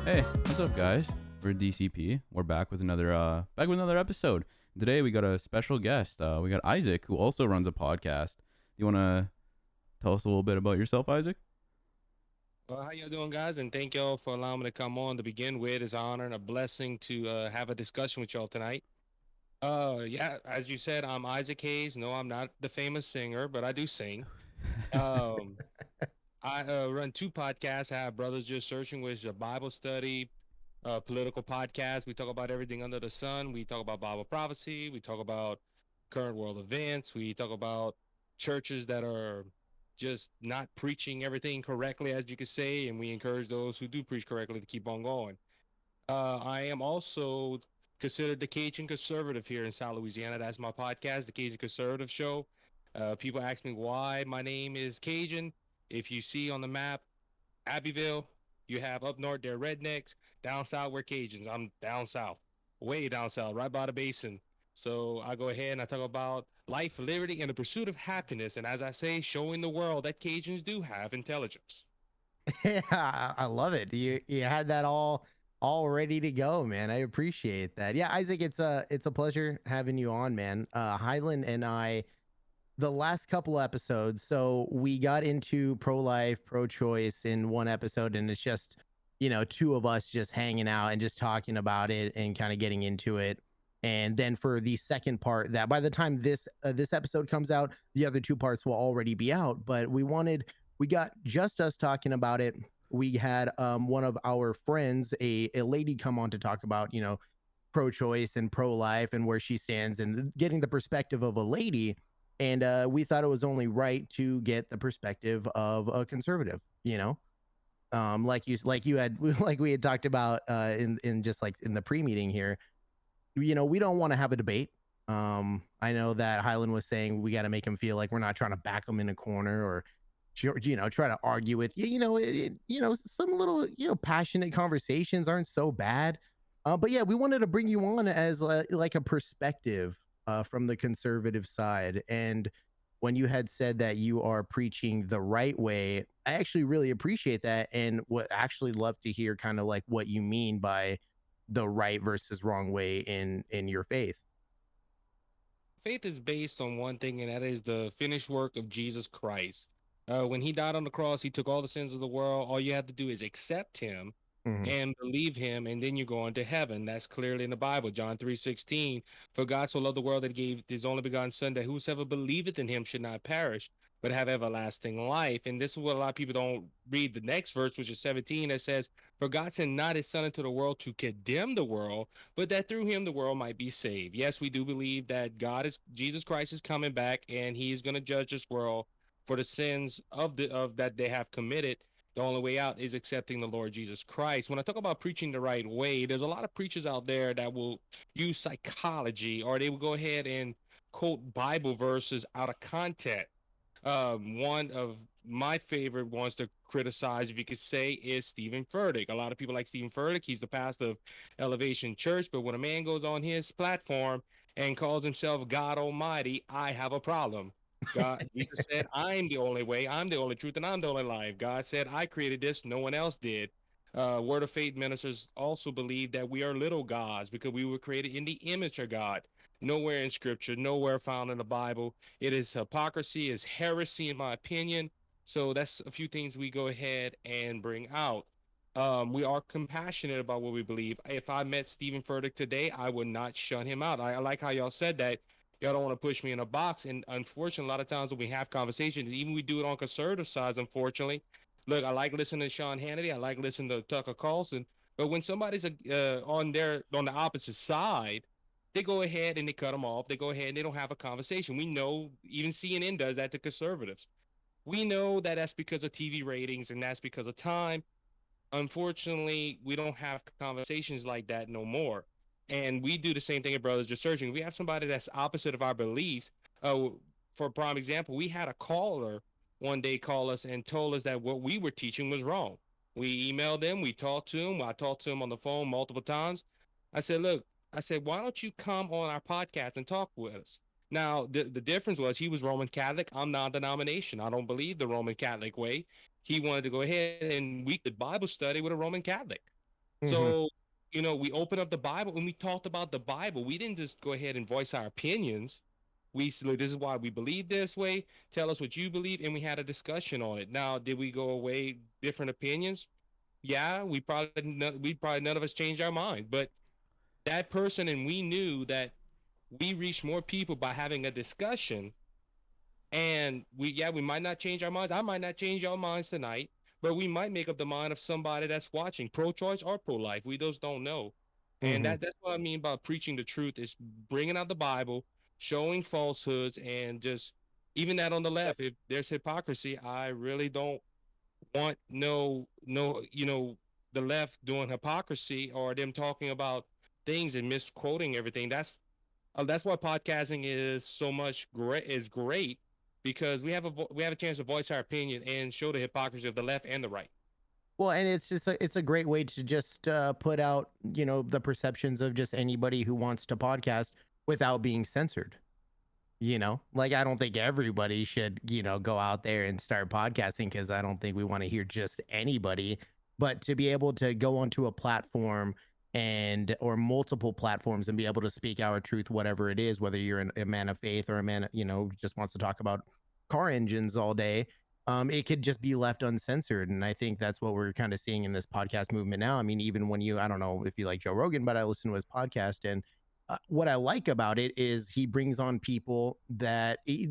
Hey, what's up, guys? We're DCP. We're back with another episode. Today we got a special guest. We got Isaac, who also runs a podcast. You want to tell us a little bit about yourself, Isaac? Well, how y'all doing, guys? And thank y'all for allowing me to come on to begin with. It's an honor and a blessing to have a discussion with y'all tonight. Yeah, as you said, I'm Isaac Hayes. No, I'm not the famous singer, but I do sing. Um, I run two podcasts. I have Brothers Just Searching, which is a Bible study, political podcast. We talk about everything under the sun. We talk about Bible prophecy. We talk about current world events. We talk about churches that are just not preaching everything correctly, as you could say, and we encourage those who do preach correctly to keep on going. I am also considered the Cajun conservative here in South Louisiana. That's my podcast, the Cajun Conservative Show. People ask me why my name is Cajun. If you see on the map, Abbeville, you have up north there rednecks, down south we're Cajuns. I'm down south, way down south, right by the basin. So I go ahead and I talk about life, liberty, and the pursuit of happiness. And as I say, showing the world that Cajuns do have intelligence. Yeah, I love it. You had that all ready to go, man. I appreciate that. Yeah, Isaac, it's a pleasure having you on, man. Highland and I, the last couple episodes, so we got into pro-life, pro-choice in one episode, and it's just, two of us just hanging out and just talking about it and kind of getting into it. And then for the second part, that by the time this episode comes out, the other two parts will already be out. But we got just us talking about it. We had one of our friends, a lady, come on to talk about pro-choice and pro-life and where she stands and getting the perspective of a lady. And we thought it was only right to get the perspective of a conservative. Like you had like we had talked about in just like in the pre-meeting here. We don't want to have a debate. I know that Highland was saying we got to make him feel like we're not trying to back him in a corner or try to argue with you. Some little passionate conversations aren't so bad. But yeah, we wanted to bring you on as like a perspective from the conservative side. And when you had said that you are preaching the right way, I actually really appreciate that and would actually love to hear kind of like what you mean by the right versus wrong way in your faith. Faith is based on one thing, and that is the finished work of Jesus Christ. When he died on the cross, he took all the sins of the world. All you have to do is accept him Mhm. and believe him, and then you're going to heaven. That's clearly in the Bible, John 3:16. For God so loved the world that he gave his only begotten Son, that whosoever believeth in him should not perish, but have everlasting life. And this is what a lot of people don't read the next verse, which is 17, that says, For God sent not his Son into the world to condemn the world, but that through him the world might be saved. Yes, we do believe that Jesus Christ is coming back, and he's going to judge this world for the sins of that they have committed. The only way out is accepting the Lord Jesus Christ. When I talk about preaching the right way, there's a lot of preachers out there that will use psychology, or they will go ahead and quote Bible verses out of context. One of my favorite ones to criticize, if you could say, is Stephen Furtick. A lot of people like Stephen Furtick. He's the pastor of Elevation Church. But when a man goes on his platform and calls himself God Almighty, I have a problem. God, Jesus said, I'm the only way, I'm the only truth, and I'm the only life. God said, I created this, no one else did. Word of Faith ministers also believe that we are little gods because we were created in the image of God. Nowhere in scripture, nowhere found in the Bible. It is hypocrisy, is heresy, in my opinion. So that's a few things we go ahead and bring out. We are compassionate about what we believe. If I met Stephen Furtick today, I would not shut him out. I like how y'all said that. Y'all don't want to push me in a box. And unfortunately, a lot of times when we have conversations, even we do it on conservative sides, unfortunately. Look, I like listening to Sean Hannity. I like listening to Tucker Carlson. But when somebody's on the opposite side, they go ahead and they cut them off. They go ahead and they don't have a conversation. We know even CNN does that to conservatives. We know that that's because of TV ratings and that's because of time. Unfortunately, we don't have conversations like that no more. And we do the same thing at Brothers Just Searching. We have somebody that's opposite of our beliefs. For a prime example, we had a caller one day call us and told us that what we were teaching was wrong. We emailed them, we talked to him. I talked to him on the phone multiple times. I said, look, I said, why don't you come on our podcast and talk with us? Now, the difference was he was Roman Catholic. I'm non-denomination. I don't believe the Roman Catholic way. He wanted to go ahead and we could Bible study with a Roman Catholic. Mhm. So, we opened up the Bible and we talked about the Bible. We didn't just go ahead and voice our opinions. We said, this is why we believe this way. Tell us what you believe. And we had a discussion on it. Now, did we go away different opinions? Yeah, we probably none of us changed our mind. But that person and we knew that we reached more people by having a discussion. And we might not change our minds. I might not change our minds tonight, but we might make up the mind of somebody that's watching, pro-choice or pro-life. We just don't know. And Mhm. that's what I mean by preaching the truth, is bringing out the Bible, showing falsehoods, and just even that on the left. If there's hypocrisy, I really don't want the left doing hypocrisy or them talking about things and misquoting everything. That's why podcasting is so much great, because we have a chance to voice our opinion and show the hypocrisy of the left and the right. Well, and it's a great way to just put out, the perceptions of just anybody who wants to podcast without being censored. Like, I don't think everybody should, go out there and start podcasting, because I don't think we want to hear just anybody. But to be able to go onto a platform and or multiple platforms and be able to speak our truth, whatever it is, whether you're a man of faith or a man, who just wants to talk about car engines all day, it could just be left uncensored. And I think that's what we're kind of seeing in this podcast movement now. I mean, even when I don't know if you like Joe Rogan, but I listen to his podcast, and what I like about it is he brings on people that he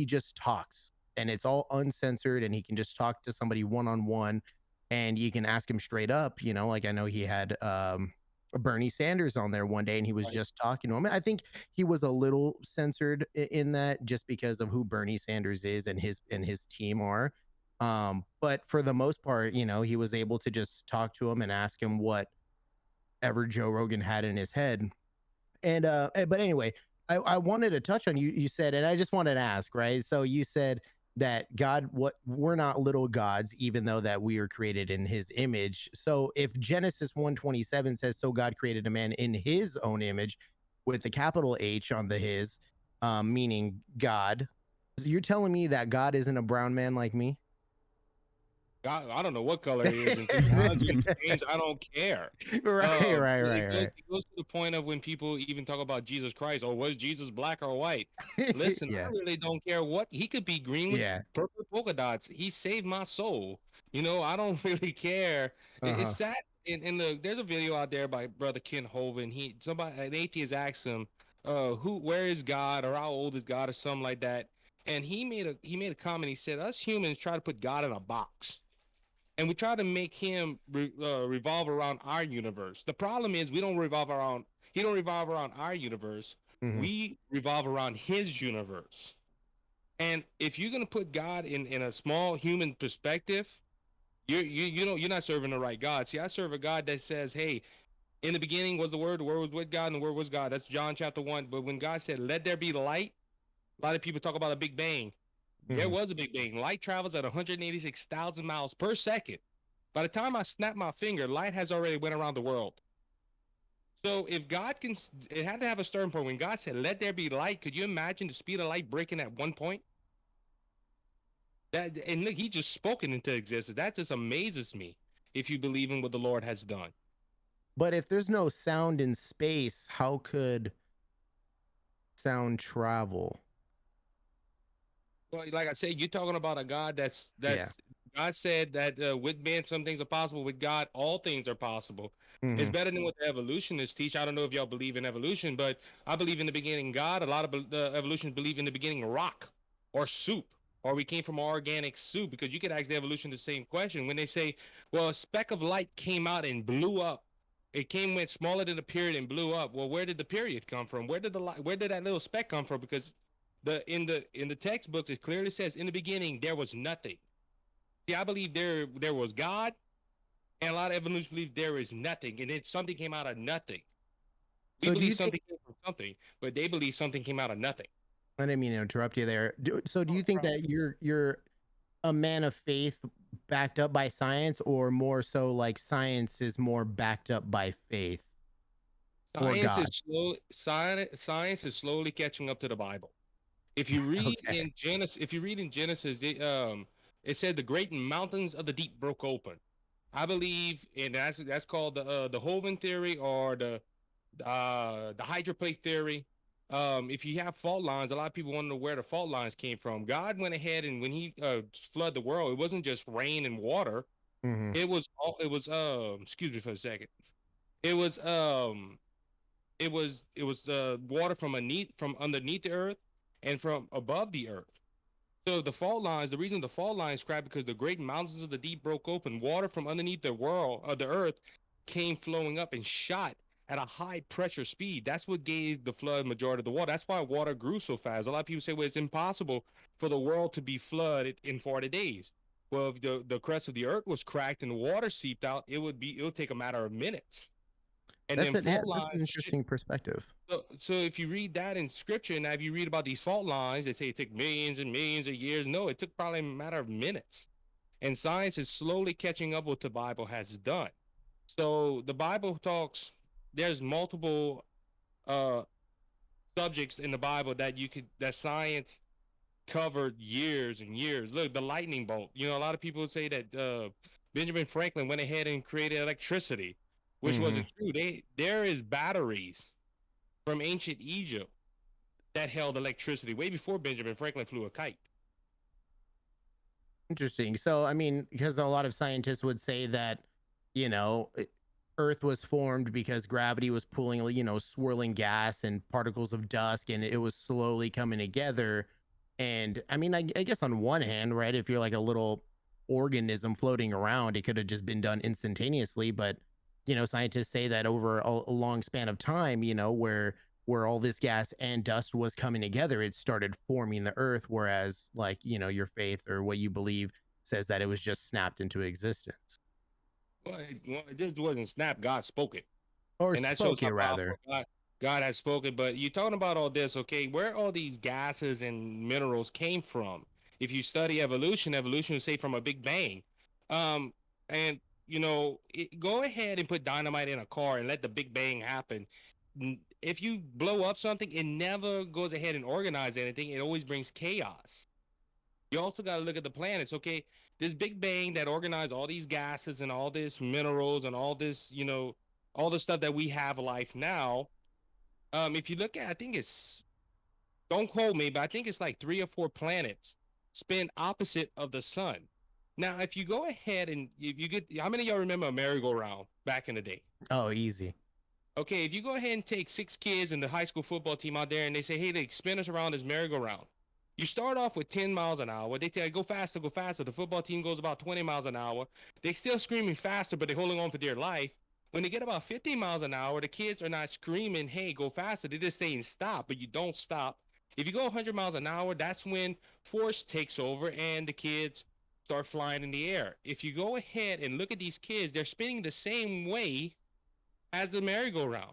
just talks, and it's all uncensored, and he can just talk to somebody one on one, and you can ask him straight up. Like, I know he had Bernie Sanders on there one day, and he was Right. just talking to him. I think he was a little censored in that, just because of who Bernie Sanders is and his team are. But for the most part, he was able to just talk to him and ask him whatever Joe Rogan had in his head. And but anyway, I wanted to touch on, you said, and I just wanted to ask, right? So you said that God, what, we're not little gods, even though that we are created in his image. So if Genesis 1:27 says, so God created a man in his own image, with the capital H on the his, meaning God, you're telling me that God isn't a brown man like me? I don't know what color he is, and to be honest with you, James, I don't care. Right, right, right, It goes to the point of when people even talk about Jesus Christ, or was Jesus black or white? right. Listen, I Yeah, really don't care what he could be, green with yeah. purple polka dots. He saved my soul. I don't really care. It's Uh-huh. sad. There's a video out there by brother Ken Hovind. An atheist asked him, where is God, or how old is God, or something like that. And he made a comment. He said, us humans try to put God in a box, and we try to make him revolve around our universe. The problem is, we don't revolve around he don't revolve around our universe. Mhm. We revolve around his universe. And if you're gonna put God in a small human perspective, you're not serving the right God. See, I serve a God that says, hey, in the beginning was the word was with God, and the word was God. That's John chapter 1. But when God said, let there be light, a lot of people talk about a big bang. There Mhm. was a big bang. Light travels at 186,000 miles per second. By the time I snap my finger, light has already went around the world. So if God can, it had to have a starting point. When God said, "Let there be light," could you imagine the speed of light breaking at one point? And look, He just spoken into existence. That just amazes me. If you believe in what the Lord has done. But if there's no sound in space, how could sound travel? Well, like I said, you're talking about a God Yeah. that's God said that with man some things are possible. With God, all things are possible. It's Mhm. better than what the evolutionists teach. I don't know if y'all believe in evolution, but I believe in the beginning God. A lot of the evolutionists believe in the beginning rock or soup, or we came from organic soup. Because you could ask the evolution the same question when they say, "Well, a speck of light came out and blew up." Went smaller than the period and blew up. Well, where did the period come from? Where did that little speck come from? Because in the textbooks it clearly says, in the beginning there was nothing. See, I believe there was God, and a lot of evolutionists believe there is nothing, and then something came out of nothing. We So do believe you think something came from something, but they believe something came out of nothing. I didn't mean to interrupt you there. So do Oh, you no think problem. that you're a man of faith backed up by science, or more so like science is more backed up by faith or God? Science is slowly catching up to the Bible. Okay. If you read in Genesis, it said the great mountains of the deep broke open. I believe, and that's called the Hovind theory, or the hydroplate theory. If you have fault lines, a lot of people want to know where the fault lines came from. God went ahead, and when he flooded the world, it wasn't just rain and water. Hmm. Excuse me for a second. It was it was the water from underneath the earth and from above the earth. So the fault lines, the reason the fault lines cracked, because the great mountains of the deep broke open. Water from underneath the world of the earth came flowing up and shot at a high pressure speed. That's what gave the flood majority of the water. That's why water grew so fast. A lot of people say, well, it's impossible for the world to be flooded in 40 days. Well, if the crust of the earth was cracked and the water seeped out, it would take a matter of minutes. And then Yeah, fault that's lines an interesting perspective. so if you read that in scripture, now if you read about these fault lines, they say it took millions and millions of years. No, it took probably a matter of minutes. And science is slowly catching up what the Bible has done. So the Bible talks, there's multiple uh subjects in the Bible that science covered years and years. Look, the lightning bolt. You know, a lot of people say that Benjamin Franklin went ahead and created electricity, which Hmm. wasn't true. There is batteries from ancient Egypt that held electricity way before Benjamin Franklin flew a kite. Interesting. So, I mean, because a lot of scientists would say that, you know, Earth was formed because gravity was pulling, swirling gas and particles of dust, and it was slowly coming together. And I mean, I guess on one hand, right, if you're like a little organism floating around, it could have just been done instantaneously. But, scientists say that over a long span of time, where all this gas and dust was coming together, it started forming the earth. Whereas, like, your faith or what you believe says that it was just snapped into existence Well, it just wasn't snap. God spoke it. or And that shows spoke how it powerful rather. God has spoken. But you're talking about all this, okay? Where all these gases and minerals came from? If you study evolution, evolution would say from a big bang. Um, and go ahead and put dynamite in a car and let the big bang happen. If you blow up something, it never goes ahead and organize anything. It always brings chaos. You also got to look at the planets. Okay, this big bang that organized all these gases and all this minerals and all this, all the stuff that we have life now. If you look at, I think it's, don't quote me, but I think it's like 3 or 4 planets spin opposite of the sun. Now, if you go ahead and you get, how many of y'all remember a merry-go-round back in the day? Oh, easy. Okay, if you go ahead and take 6 kids in the high school football team out there and they say, hey, they spin us around this merry-go-round. You start off with 10 miles an hour. They tell you, go faster, go faster. The football team goes about 20 miles an hour. They still screaming faster, but they're holding on for dear life. When they get about 50 miles an hour, the kids are not screaming, hey, go faster. They're just saying stop, but you don't stop. If you go 100 miles an hour, that's when force takes over and the kids start flying in the air. If you go ahead and look at these kids, they're spinning the same way as the merry-go-round.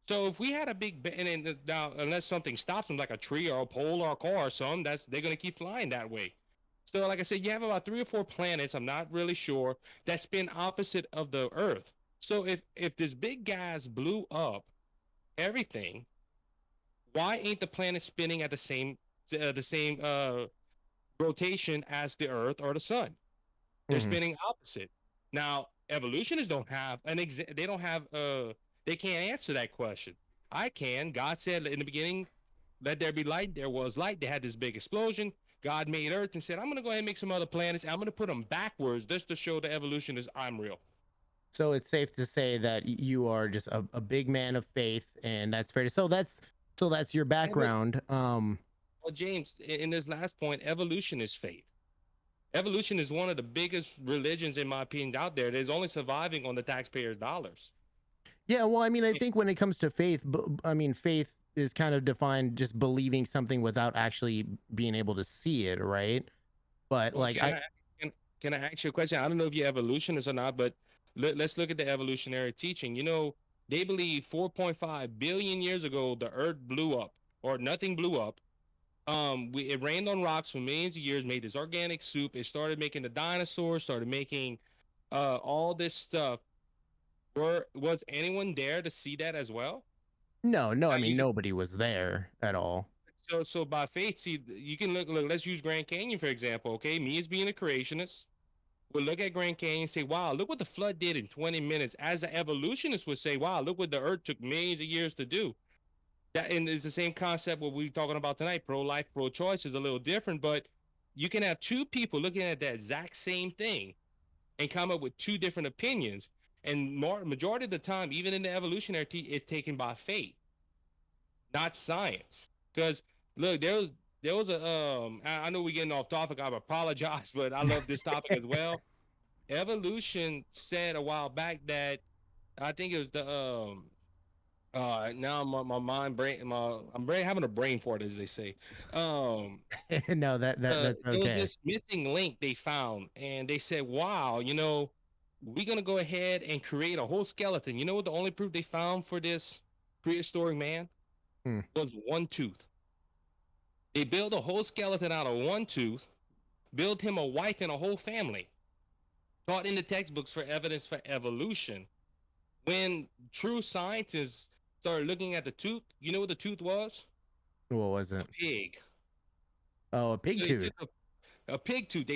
So if we had a big and then now, unless something stops them, like a tree or a pole or a car or something, they're gonna keep flying that way. So like I said, you have about 3 or 4 planets. I'm not really sure that spin opposite of the Earth. So if this big gas blew up everything, why ain't the planet spinning at the same rotation as the Earth or the Sun? They're Hmm. spinning opposite. Now, evolutionists don't have they don't have they can't answer that question. I can. God said in the beginning, let there be light. There was light. They had this big explosion. God made Earth and said, I'm going to go ahead and make some other planets. I'm going to put them backwards just to show the evolutionists I'm real. So it's safe to say that you are just a big man of faith, and that's fair. So that's your Evo- background. well, James, in this last point, evolution is faith. Evolution is one of the biggest religions, in my opinion, out there. That is only surviving on the taxpayers' dollars. Yeah, well, I mean, I think when it comes to faith, I mean, faith is kind of defined just believing something without actually being able to see it, right? But Well, like I can, can I ask you a question? I don't know if you're evolutionist or not, but let's look at the evolutionary teaching. They believe 4.5 billion years ago the Earth blew up, or nothing blew up. It rained on rocks for millions of years, made this organic soup. It started making the dinosaurs, started making all this stuff. Was anyone there to see that as well? no, no, Now I mean you nobody was there at all. so by faith, see, you can look. Let's use Grand Canyon for example. Okay, me as being a creationist. will look at Grand Canyon and say, wow, look what the flood did in 20 minutes. As the evolutionists would say, wow, look what the earth took millions of years to do. That and it's the same concept what we're talking about tonight. Pro-life, pro-choice is a little different, but you can have two people looking at the exact same thing and come up with two different opinions. And majority of the time, even in the evolutionary, it's taken by faith, not science. Because look, there was a I know we're getting off topic. I apologize, but I love this topic as well. Evolution said a while back that I think it was the now my mind brain I'm having a brain fart as they say. Um No, that's there was okay. this missing link they found and they said, wow, we're gonna go ahead and create a whole skeleton. You know what the only proof they found for this prehistoric man Hmm. was one tooth. They built a whole skeleton out of one tooth, built him a wife and a whole family, taught in the textbooks for evidence for evolution. When true scientists started looking at the tooth, you know what the tooth was? What was A it? pig. Oh, a pig They tooth. took a pig tooth.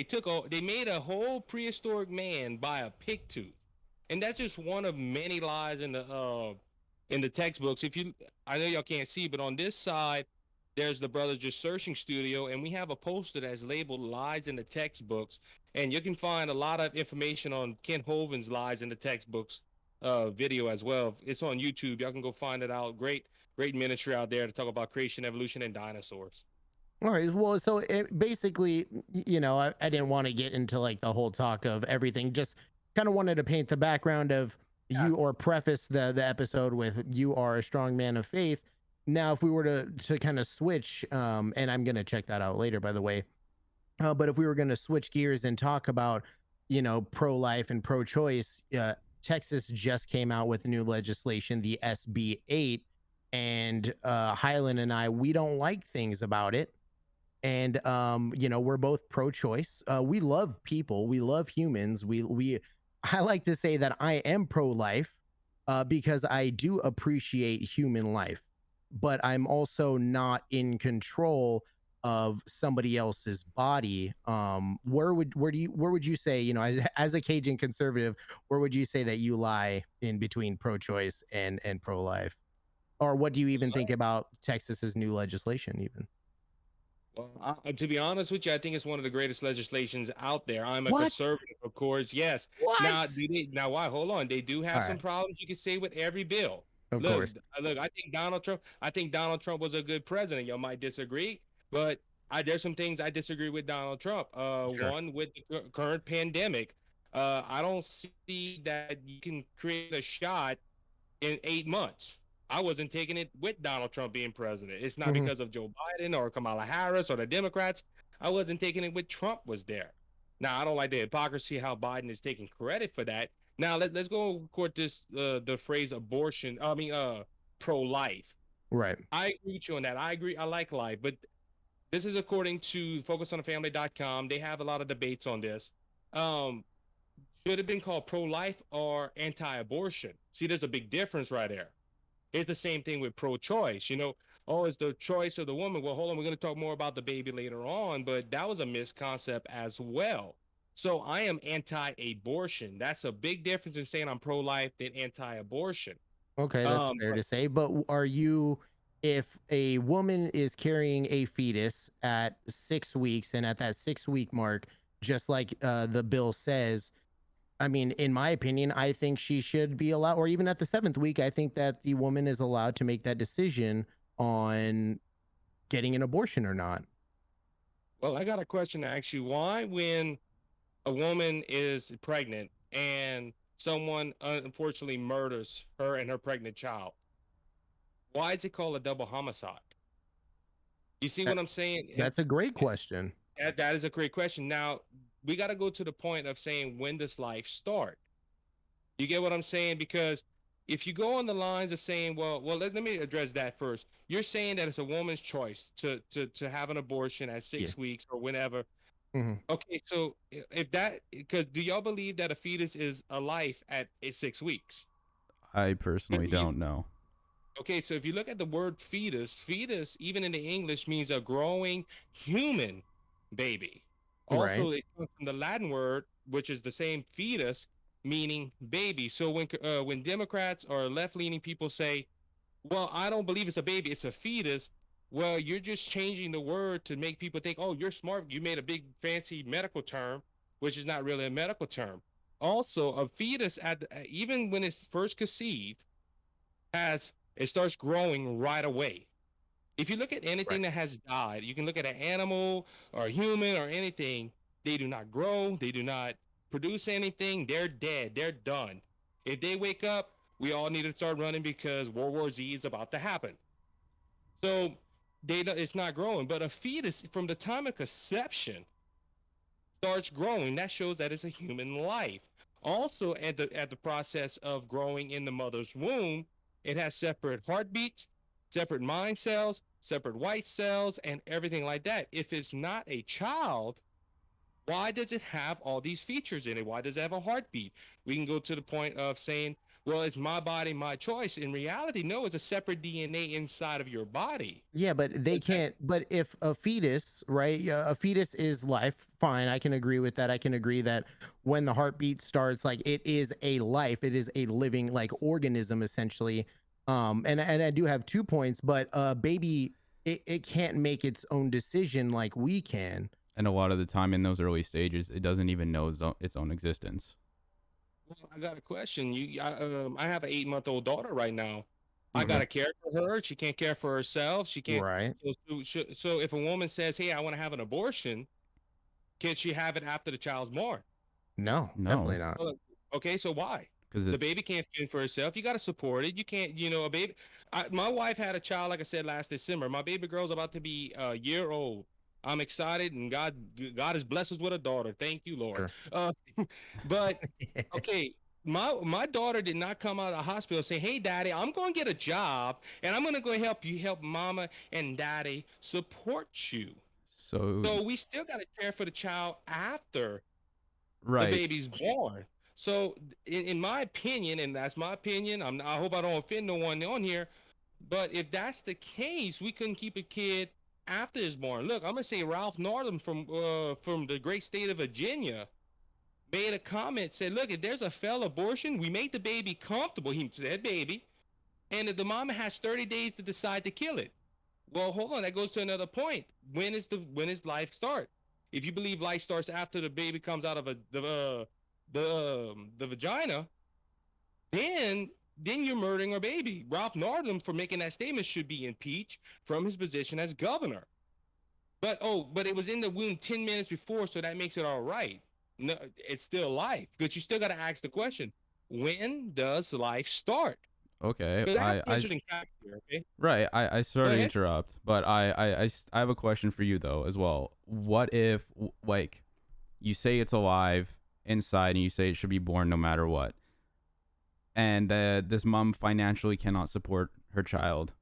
They made a whole prehistoric man by a pig tooth, and that's just one of many lies in the textbooks. I know y'all can't see, but on this side, there's the Brothers Just Searching Studio, and we have a poster that's labeled "Lies in the Textbooks," and you can find a lot of information on Ken Hovind's lies in the textbooks video as well. It's on YouTube. Y'all can go find it out. Great ministry out there to talk about creation, evolution, and dinosaurs. All right. Well, so basically, I didn't want to get into like the whole talk of everything. Just kind of wanted to paint the background of Yes. you, or preface the episode with you are a strong man of faith. Now, if we were to kind of switch, and I'm gonna check that out later, by the way. But if we were gonna switch gears and talk about, pro life and pro choice, Texas just came out with new legislation, the SB 8, and Highland and we don't like things about it. And we're both pro-choice. We love people, we love humans. We I like to say that I am pro-life, because I do appreciate human life, but I'm also not in control of somebody else's body. Where would you say, as a Cajun conservative, where would you say that you lie in between pro-choice and pro-life? Or what do you even think about Texas's new legislation even? Well, to be honest with you, I think it's one of the greatest legislations out there. I'm a What? conservative, of course. Yes. Now, What? now why? Hold on. They do All have some right. problems. You can say with every bill. Of Look, course. look. I think Donald Trump. I think Donald Trump was a good president. You might disagree, but there's some things I disagree with Donald Trump. Sure. One with the current pandemic. I don't see that you can create a shot in 8 months. I wasn't taking it with Donald Trump being president. It's not Mhm. because of Joe Biden or Kamala Harris or the Democrats. I wasn't taking it with Trump was there. Now I don't like the hypocrisy how Biden is taking credit for that. Now let's go court this the phrase abortion. I mean pro-life. Right. I agree with you on that. I agree. I like life, but this is according to focusonthefamily.com. They have a lot of debates on this. Um, should have been called pro-life or anti-abortion. See, there's a big difference right there. It's the same thing with pro-choice. Oh, it's the choice of the woman. Well, hold on, we're going to talk more about the baby later on, but that was a misconcept as well. So I am anti-abortion. That's a big difference in saying I'm pro-life than anti-abortion. Okay, that's fair But to say. But are you, if a woman is carrying a fetus at 6 weeks, and at that 6 week mark, just like the bill says, I mean, in my opinion, I think she should be allowed, or even at the 7th week, I think that the woman is allowed to make that decision on getting an abortion or not. well, I got a question to ask you. Why, when a woman is pregnant and someone unfortunately murders her and her pregnant child, why is it called a double homicide? You see That, what I'm saying? that's a great question. That is a great question. Now, we got to go to the point of saying, when does life start? You get what I'm saying? Because if you go on the lines of saying, well, let me address that first. You're saying that it's a woman's choice to have an abortion at Yeah. 6 weeks or whenever. Mhm. Okay, so if that, because do y'all believe that a fetus is a life at 6 weeks? I personally don't know. Okay, so if you look at the word fetus, even in the English, means a growing human baby. Right. Also, it comes from the Latin word which is the same fetus, meaning baby. So when Democrats or left-leaning people say, well, I don't believe it's a baby, it's a fetus. Well, you're just changing the word to make people think, oh, you're smart. You made a big fancy medical term, which is not really a medical term. Also, a fetus, even when it's first conceived, it starts growing right away. If you look at anything Right. that has died, you can look at an animal or a human or anything, they do not grow, they do not produce anything, they're dead, they're done. If they wake up, we all need to start running because World War Z is about to happen. So it's not growing, but a fetus from the time of conception starts growing. That shows that it's a human life. Also, at the process of growing in the mother's womb, it has separate heartbeats, separate mind cells, separate white cells, and everything like that. If it's not a child, why does it have all these features in it? Why does it have a heartbeat? We can go to the point of saying, well, it's my body, my choice. In reality, no, it's a separate DNA inside of your body. Yeah, but they Does that can't. But if a fetus, right? Yeah, a fetus is life. Fine, I can agree with that. I can agree that when the heartbeat starts, like it is a life. It is a living like organism essentially. And I do have 2 points, but baby, it can't make its own decision like we can. And a lot of the time in those early stages, it doesn't even know its own existence. Well, I got a question. I have an 8-month-old daughter right now. I Mhm. gotta care for her. She can't care for herself. She can't. Right? So if a woman says, "Hey, I want to have an abortion," can she have it after the child's born? No, No, definitely not. Well, okay, so why? because The baby it's can't fend for herself. You got to support it. You can't, a baby. My wife had a child, like I said last December. My baby girl's about to be a year old. I'm excited, and God has blessed us with a daughter. Thank you, Lord. Sure. Uh, but okay, my daughter did not come out of the hospital and say, "Hey, Daddy, I'm going to get a job, and I'm going to go help Mama and Daddy support you." so So we still got to care for the child after the right. baby's born. So, in my opinion, and that's my opinion, I hope I don't offend no one on here, but if that's the case, we couldn't keep a kid after it's born. Look, I'm gonna say Ralph Northam from the great state of Virginia made a comment, said, "Look, if there's a failed abortion, we make the baby comfortable." He said, "Baby," and if the mama has 30 days to decide to kill it. Well, hold on. That goes to another point. When is life start? If you believe life starts after the baby comes out of the vagina, then you're murdering our baby. Ralph Northam, for making that statement, should be impeached from his position as governor. But it was in the womb 10 minutes before, so that makes it all right. No, it's still life, but you still got to ask the question: when does life start? Okay, Because that's the interesting fact here. Okay, right. I go sorry to ahead. interrupt, but I have a question for you though as well. What if like you say it's alive inside and you say it should be born no matter what, and this mom financially cannot support her child?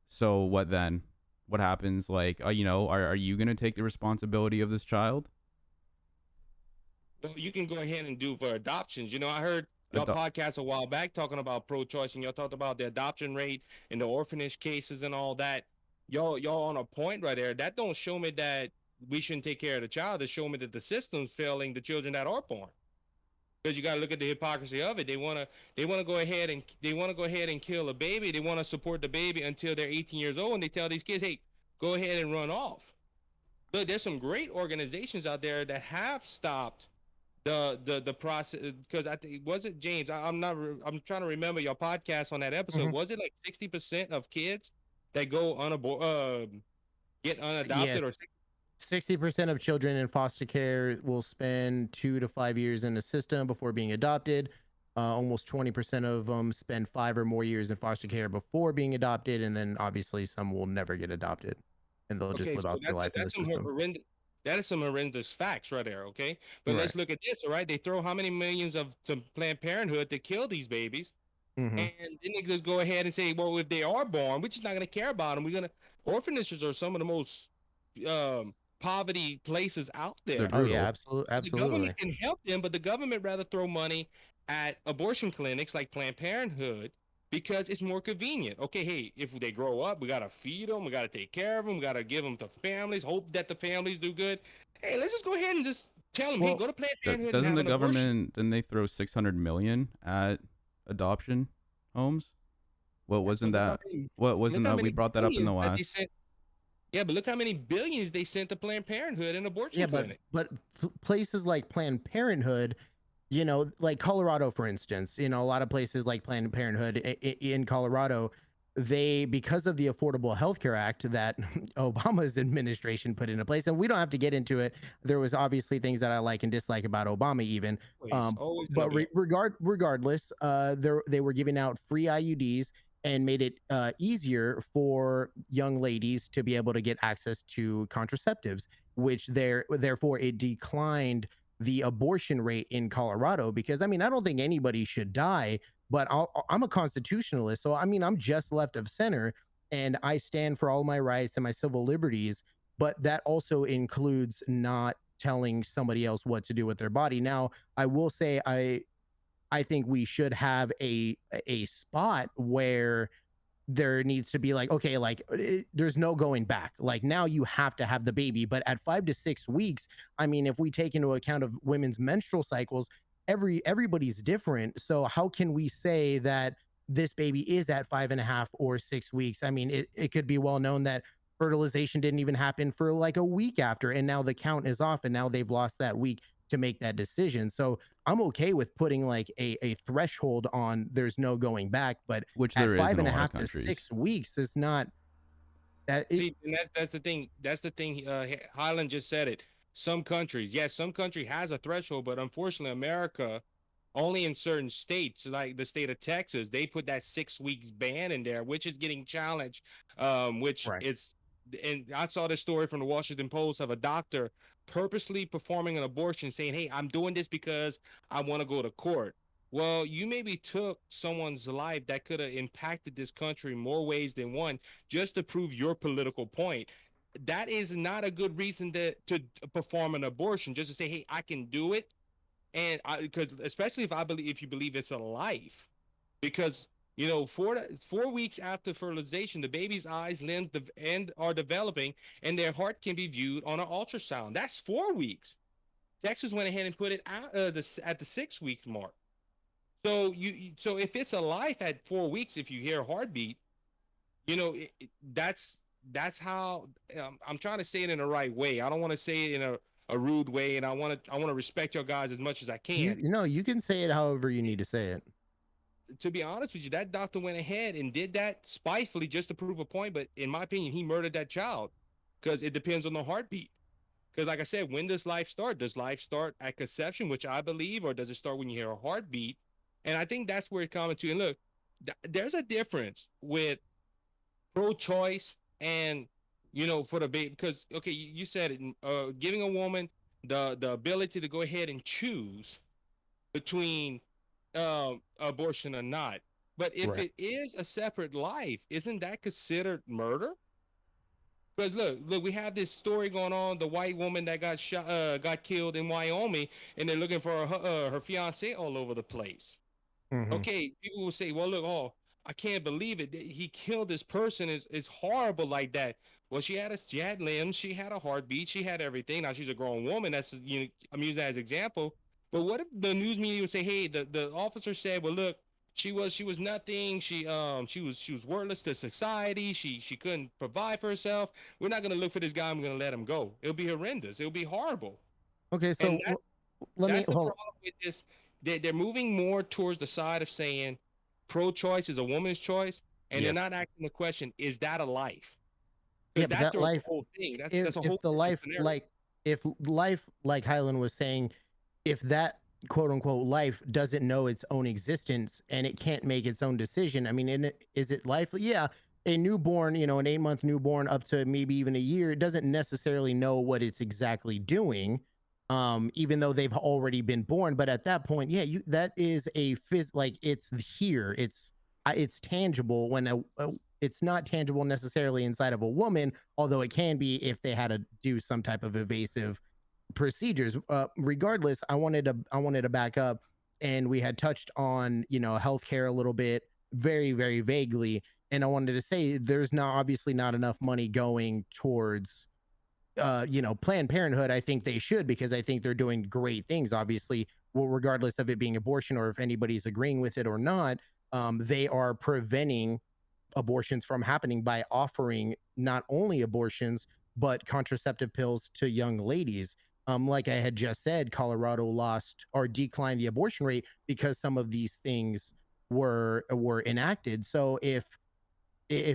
So what then? What happens? Like, are you gonna take the responsibility of this child? Well, you can go ahead and do for adoptions. I heard y'all Ado- podcast a while back talking about pro-choice, and y'all talked about the adoption rate and the orphanage cases and all that. Y'all on a point right there. That don't show me that we shouldn't take care of the child. It show me that the system's failing the children that are born. Because you got to look at the hypocrisy of it. They wanna go ahead and kill a baby. They want to support the baby until they're 18 years old, and they tell these kids, "Hey, go ahead and run off." But there's some great organizations out there that have stopped the process, because I think, was it James? I'm trying to remember your podcast on that episode. Mhm. Was it like 60% of kids that go get unadopted, Yes. or 60% of children in foster care will spend 2 to 5 years in the system before being adopted. Almost 20% of them spend 5 or more years in foster care before being adopted. And then obviously some will never get adopted and they'll just okay, live so out their life in the that's some system. horrendous. That is some horrendous facts right there. Okay, but Right. let's look at this. All right, they throw how many millions of to Planned Parenthood to kill these babies, Hmm. and then they just go ahead and say, well, if they are born, we're just not going to care about them. Orphanages are some of the most poverty places out they're there. Oh, yeah. brutal. The government Absolutely. can help them, but the government rather throw money at abortion clinics like Planned Parenthood because it's more convenient. Okay, hey, if they grow up, we gotta feed them, we gotta take care of them, we gotta give them to families, hope that the families do good. Hey, let's just go ahead and just Tell them, hey, Well, go to Planned Parenthood and Doesn't have the an abortion. government, then they throw 600 million at adoption homes? What Yes, but wasn't that? What wasn't look how that? We many brought that up in the billions that they last. sent. Yeah, but look how many billions they sent to Planned Parenthood and yeah, abortion but clinic. places like Planned Parenthood, like Colorado, for instance, a lot of places like Planned Parenthood in Colorado, they, because of the Affordable Health Care Act that Obama's administration put into place, and we don't have to get into it. There was obviously things that I like and dislike about Obama, even. Always, always and But always. regardless, they were giving out free IUDs and made it easier for young ladies to be able to get access to contraceptives, which therefore it declined the abortion rate in Colorado. Because I mean, I don't think anybody should die, but I'm a constitutionalist, so I mean, I'm just left of center, and I stand for all my rights and my civil liberties. But that also includes not telling somebody else what to do with their body. Now, I will say I think we should have a spot where there needs to be like, okay, like there's no going back, like now you have to have the baby. But at 5 to 6 weeks, I mean, if we take into account of women's menstrual cycles, everybody's different. So how can we say that this baby is at 5.5 or 6 weeks? I mean, it could be well known that fertilization didn't even happen for like a week after, and now the count is off, and now they've lost that week to make that decision. So I'm okay with putting like a threshold on there's no going back, but Which at there is five in a and a lot of half to countries. 6 weeks is not that it. See, and that's the thing. That's the thing. Highland just said it. Some countries, yes, some country has a threshold, but unfortunately, America only in certain states, like the state of Texas, they put that 6 weeks ban in there, which is getting challenged. Which Right. it's and I saw this story from the Washington Post of a doctor purposely performing an abortion, saying, "Hey, I'm doing this because I want to go to court." Well, you maybe took someone's life that could have impacted this country more ways than one just to prove your political point. That is not a good reason to perform an abortion, just to say, hey, I can do it. And I, because especially if you believe it's a life, because 4 weeks after fertilization, the baby's eyes, limbs, and are developing, and their heart can be viewed on an ultrasound. That's 4 weeks. Texas went ahead and put it out at the 6 week mark. So so if it's a life at 4 weeks, if you hear a heartbeat, that's how I'm trying to say it in the right way. I don't want to say it in a rude way, and I want to respect your guys as much as I You can. know, you can say it however you need to say it. To be honest with you, that doctor went ahead and did that spitefully just to prove a point. But in my opinion, he murdered that child because it depends on the heartbeat. Because, like I said, when does life start? Does life start at conception, which I believe, or does it start when you hear a heartbeat? And I think that's where it comes to. And look, there's a difference with pro-choice and for the baby, because okay, you said it, giving a woman the ability to go ahead and choose between abortion or not. But if Right. it is a separate life, isn't that considered murder? Because look, we have this story going on. The white woman that got shot, got killed in Wyoming, and they're looking for her fiance all over the place. Hmm. Okay, people will say, well, look, oh, I can't believe it. He killed this person. Is horrible like that. Well, she had limbs, she had a heartbeat, she had everything. Now she's a grown woman. That's I'm using that as example. But what if the news media would say, hey, the officer said, well, look, she was nothing. She was worthless to society. She couldn't provide for herself. We're not gonna look for this guy. I'm gonna let him go. It'll be horrendous. It'll be horrible. Okay, And so let me that's the hold. problem with this. They're moving more towards the side of saying pro-choice is a woman's choice, and they're Yes. not asking the question, is that a life? Yeah, Because but that that throws the life, whole thing. That's if a whole if the different life scenario. like if life, like Highland was saying, if that quote unquote life doesn't know its own existence and it can't make its own decision, I mean, is it life? Yeah, a newborn, an 8 month newborn up to maybe even a year, it doesn't necessarily know what it's exactly doing, even though they've already been born. But at that point, yeah, that is like it's here, it's tangible when it's not tangible necessarily inside of a woman, although it can be if they had to do some type of evasive procedures. Regardless, I wanted to back up, and we had touched on healthcare a little bit, very very vaguely, and I wanted to say there's not obviously not enough money going towards Planned Parenthood, I think they should, because I think they're doing great things. Obviously, well, regardless of it being abortion or if anybody's agreeing with it or not, they are preventing abortions from happening by offering not only abortions but contraceptive pills to young ladies. Like I had just said, Colorado lost or declined the abortion rate because some of these things were enacted. So if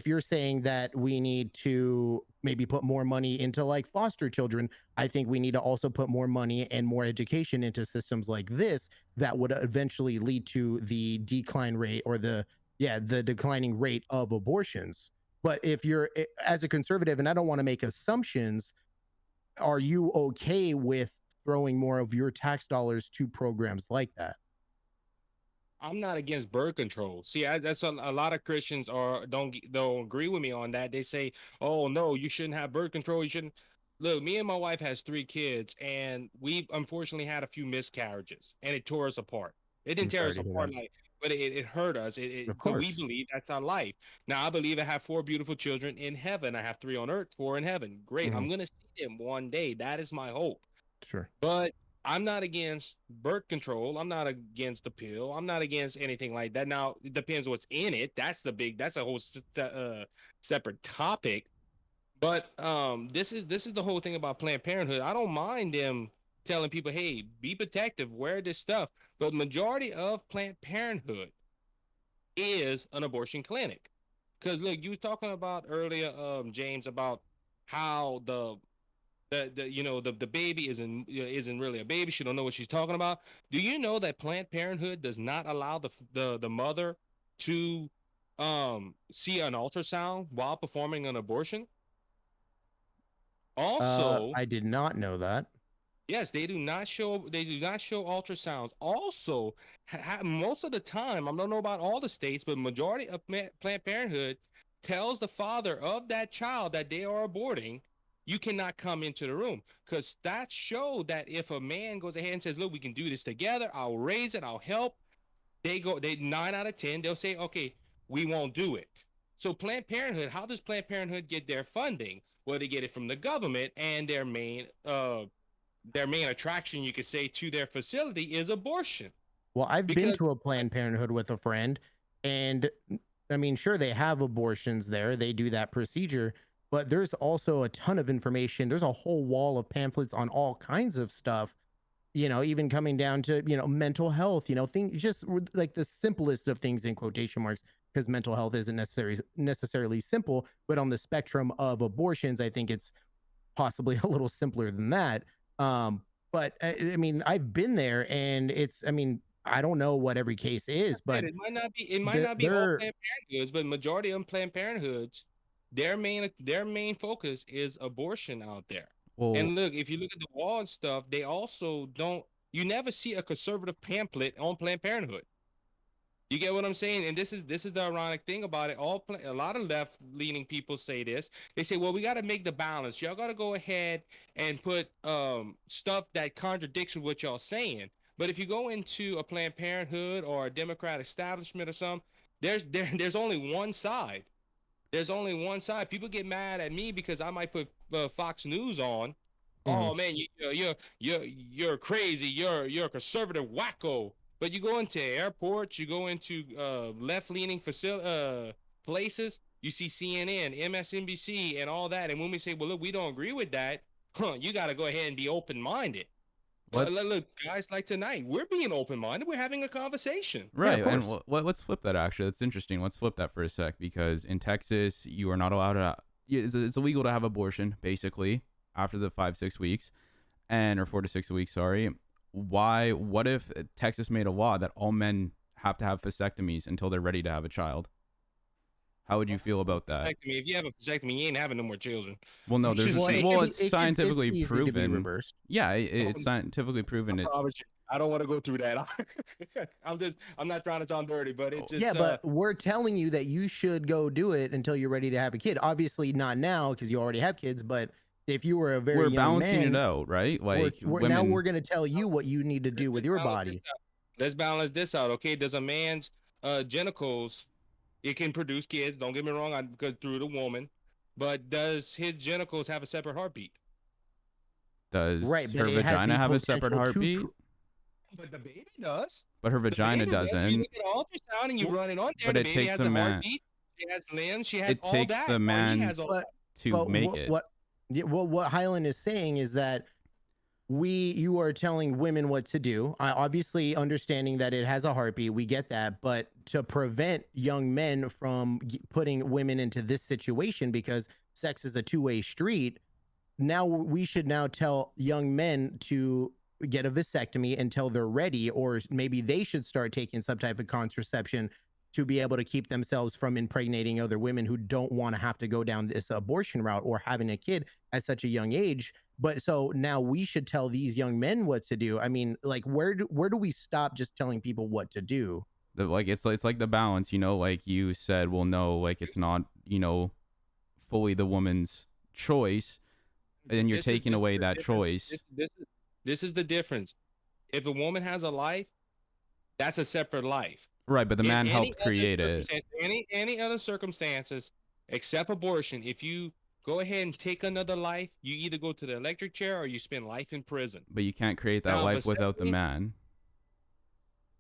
you're saying that we need to maybe put more money into like foster children, I think we need to also put more money and more education into systems like this that would eventually lead to the decline rate or the declining rate of abortions. But if you're as a conservative, and I don't want to make assumptions, are you okay with throwing more of your tax dollars to programs like that? I'm not against birth control. See, that's a lot of Christians are don't agree with me on that. They say, "Oh no, you shouldn't have birth control. You shouldn't." Look, me and my wife has 3 kids, and we've unfortunately had a few miscarriages, and it tore us apart. It I'm didn't tear sorry us to hear apart that. like, but it hurt us. Of But we course. believe that's our life. Now I believe I have 4 beautiful children in heaven. I have 3 on earth, 4 in heaven. Great. Mhm. I'm gonna see them one day. That is my hope. Sure. But I'm not against birth control. I'm not against the pill. I'm not against anything like that. Now, it depends what's in it. That's a whole separate topic. But this is the whole thing about Planned Parenthood. I don't mind them telling people, "Hey, be protective, wear this stuff." But majority of Planned Parenthood is an abortion clinic. Because look, you was talking about earlier, James, about how the baby isn't really a baby. She don't know what she's talking about. Do you know that Planned Parenthood does not allow the mother to see an ultrasound while performing an abortion? Also, I did not know that. yes, they do not show ultrasounds. Also, most of the time, I don't know about all the states, but majority of Planned Parenthood tells the father of that child that they are aborting, you cannot come into the room, because that showed that if a man goes ahead and says, "Look, we can do this together. I'll raise it. I'll help." They 9 out of 10 they'll say, "Okay, we won't do it." So Planned Parenthood, how does Planned Parenthood get their funding? Well, they get it from the government, and their main attraction, you could say, to their facility is abortion. Well, I've been Because to a Planned Parenthood with a friend, and I mean, sure, they have abortions there. They do that procedure, but there's also a ton of information. There's a whole wall of pamphlets on all kinds of stuff, even coming down to, mental health, things just like the simplest of things in quotation marks, because mental health isn't necessarily simple, but on the spectrum of abortions, I think it's possibly a little simpler than that. But I mean, I've been there, and I mean, I don't know what every case is, but it might not be all they're Planned Parenthoods, but majority of Planned Parenthoods, their main focus is abortion out there. Well, And look, if you look at the wall and stuff, they also don't. You never see a conservative pamphlet on Planned Parenthood. You get what I'm saying? And this is the ironic thing about it. A lot of left leaning people say this. They say, "Well, we got to make the balance. Y'all got to go ahead and put stuff that contradicts what y'all saying." But if you go into a Planned Parenthood or a Democrat establishment or something, there's only one side. There's only one side. People get mad at me because I might put Fox News on. mhm. "Oh man, you're crazy. You're a conservative wacko." But you go into airports, you go into left-leaning places, you see CNN, MSNBC, and all that. And when we say, "Well, look, we don't agree with that," you got to go ahead and be open-minded. But let's look, guys, like tonight, we're being open-minded. We're having a conversation. Yeah, of right, and course. let's flip that. Actually, that's interesting. Let's flip that for a sec, because in Texas, you are not allowed to. It's illegal to have abortion basically after the 5 6 weeks, and or 4 to 6 weeks. Sorry. Why? What if Texas made a law that all men have to have vasectomies until they're ready to have a child? How would you feel about that? Vasectomy. If you have a vasectomy, you ain't having no more children. Well, no, I'm there's just saying. it's It's scientifically easy to be proven. reversed. Yeah, it's scientifically I proven. promise you, I don't want to go through that. I'm not trying to sound dirty, but it's Yeah, just but we're telling you that you should go do it until you're ready to have a kid. Obviously, not now because you already have kids. But if you were a very We're young balancing it man, out, right? Like now women. we're going to tell you what you need to do with let's your balance this body. out. Let's balance this out, okay? Does a man's genitals, it can produce kids? Don't get me wrong, because through the woman, but does his genitals have a separate heartbeat? Right, Does but her it has vagina the have a separate potential to heartbeat? But the baby does. But her The vagina baby does. If you doesn't. look at ultrasound and you W- run it on there, But the it baby takes has the a man. heartbeat. She has limbs. She has It all takes that. the Or he man has all but that. to but make it. yeah, what Highland is saying is that you are telling women what to do. I obviously understanding that it has a heartbeat, we get that, but to prevent young men from putting women into this situation, because sex is a two-way street, now we should now tell young men to get a vasectomy until they're ready, or maybe they should start taking some type of contraception to be able to keep themselves from impregnating other women who don't want to have to go down this abortion route or having a kid at such a young age. But so now we should tell these young men what to do. I mean, like, where do we stop just telling people what to do? Like it's like the balance, like you said, well, no, like it's not, fully the woman's choice, and you're This is taking this is away the that difference. choice. This is the difference. If a woman has a life, that's a separate life. Right, but the In man any helped other create it. circumstance, any other circumstances except abortion, if you go ahead and take another life, you either go to the electric chair or you spend life in prison. But you can't create that Now, life without the vasectomy, man.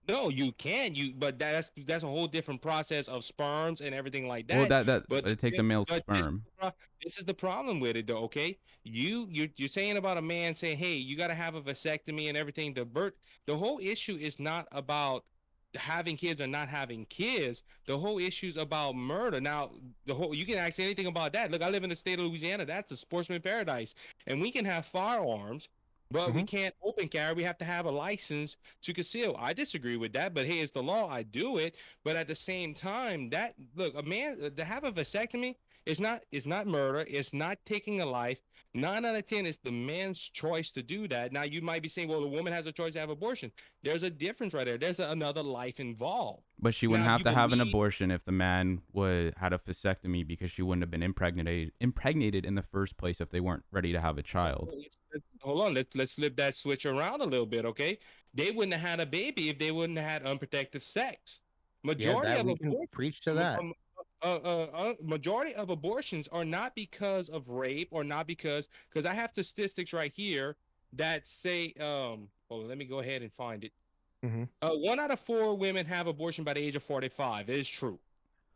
no, you can. But that's a whole different process of sperms and everything like Well, that. But but the it takes a thing, male but sperm. this is the problem with it, though. Okay, you're saying about a man saying, "Hey, you got to have a vasectomy and everything." The whole issue is not about having kids or not having kids. The whole issue is about murder. Now, you can ask anything about that. Look, I live in the state of Louisiana. That's a sportsman paradise, and we can have firearms. But we Mhm. can't open carry. We have to have a license to conceal. I disagree with that, but hey, it's the law. I do it. But at the same time, that look, a man to have a vasectomy is not murder. It's not taking a life. 9 out of 10 is the man's choice to do that. Now you might be saying, well, the woman has a choice to have abortion. There's a difference right there. There's another life involved. But she wouldn't Now, if have you to have an believe, abortion if the man had a vasectomy, because she wouldn't have been impregnated in the first place if they weren't ready to have a child. hold on, let's flip that switch around a little bit, okay? They wouldn't have had a baby if they wouldn't have had unprotected sex. Yeah, Majority that of we can abortions, preach to that. majority of abortions are not because of rape or not because I have statistics right here that say let me go ahead and find it. Hmm. 1 out of 4 women have abortion by the age of 45. It is true.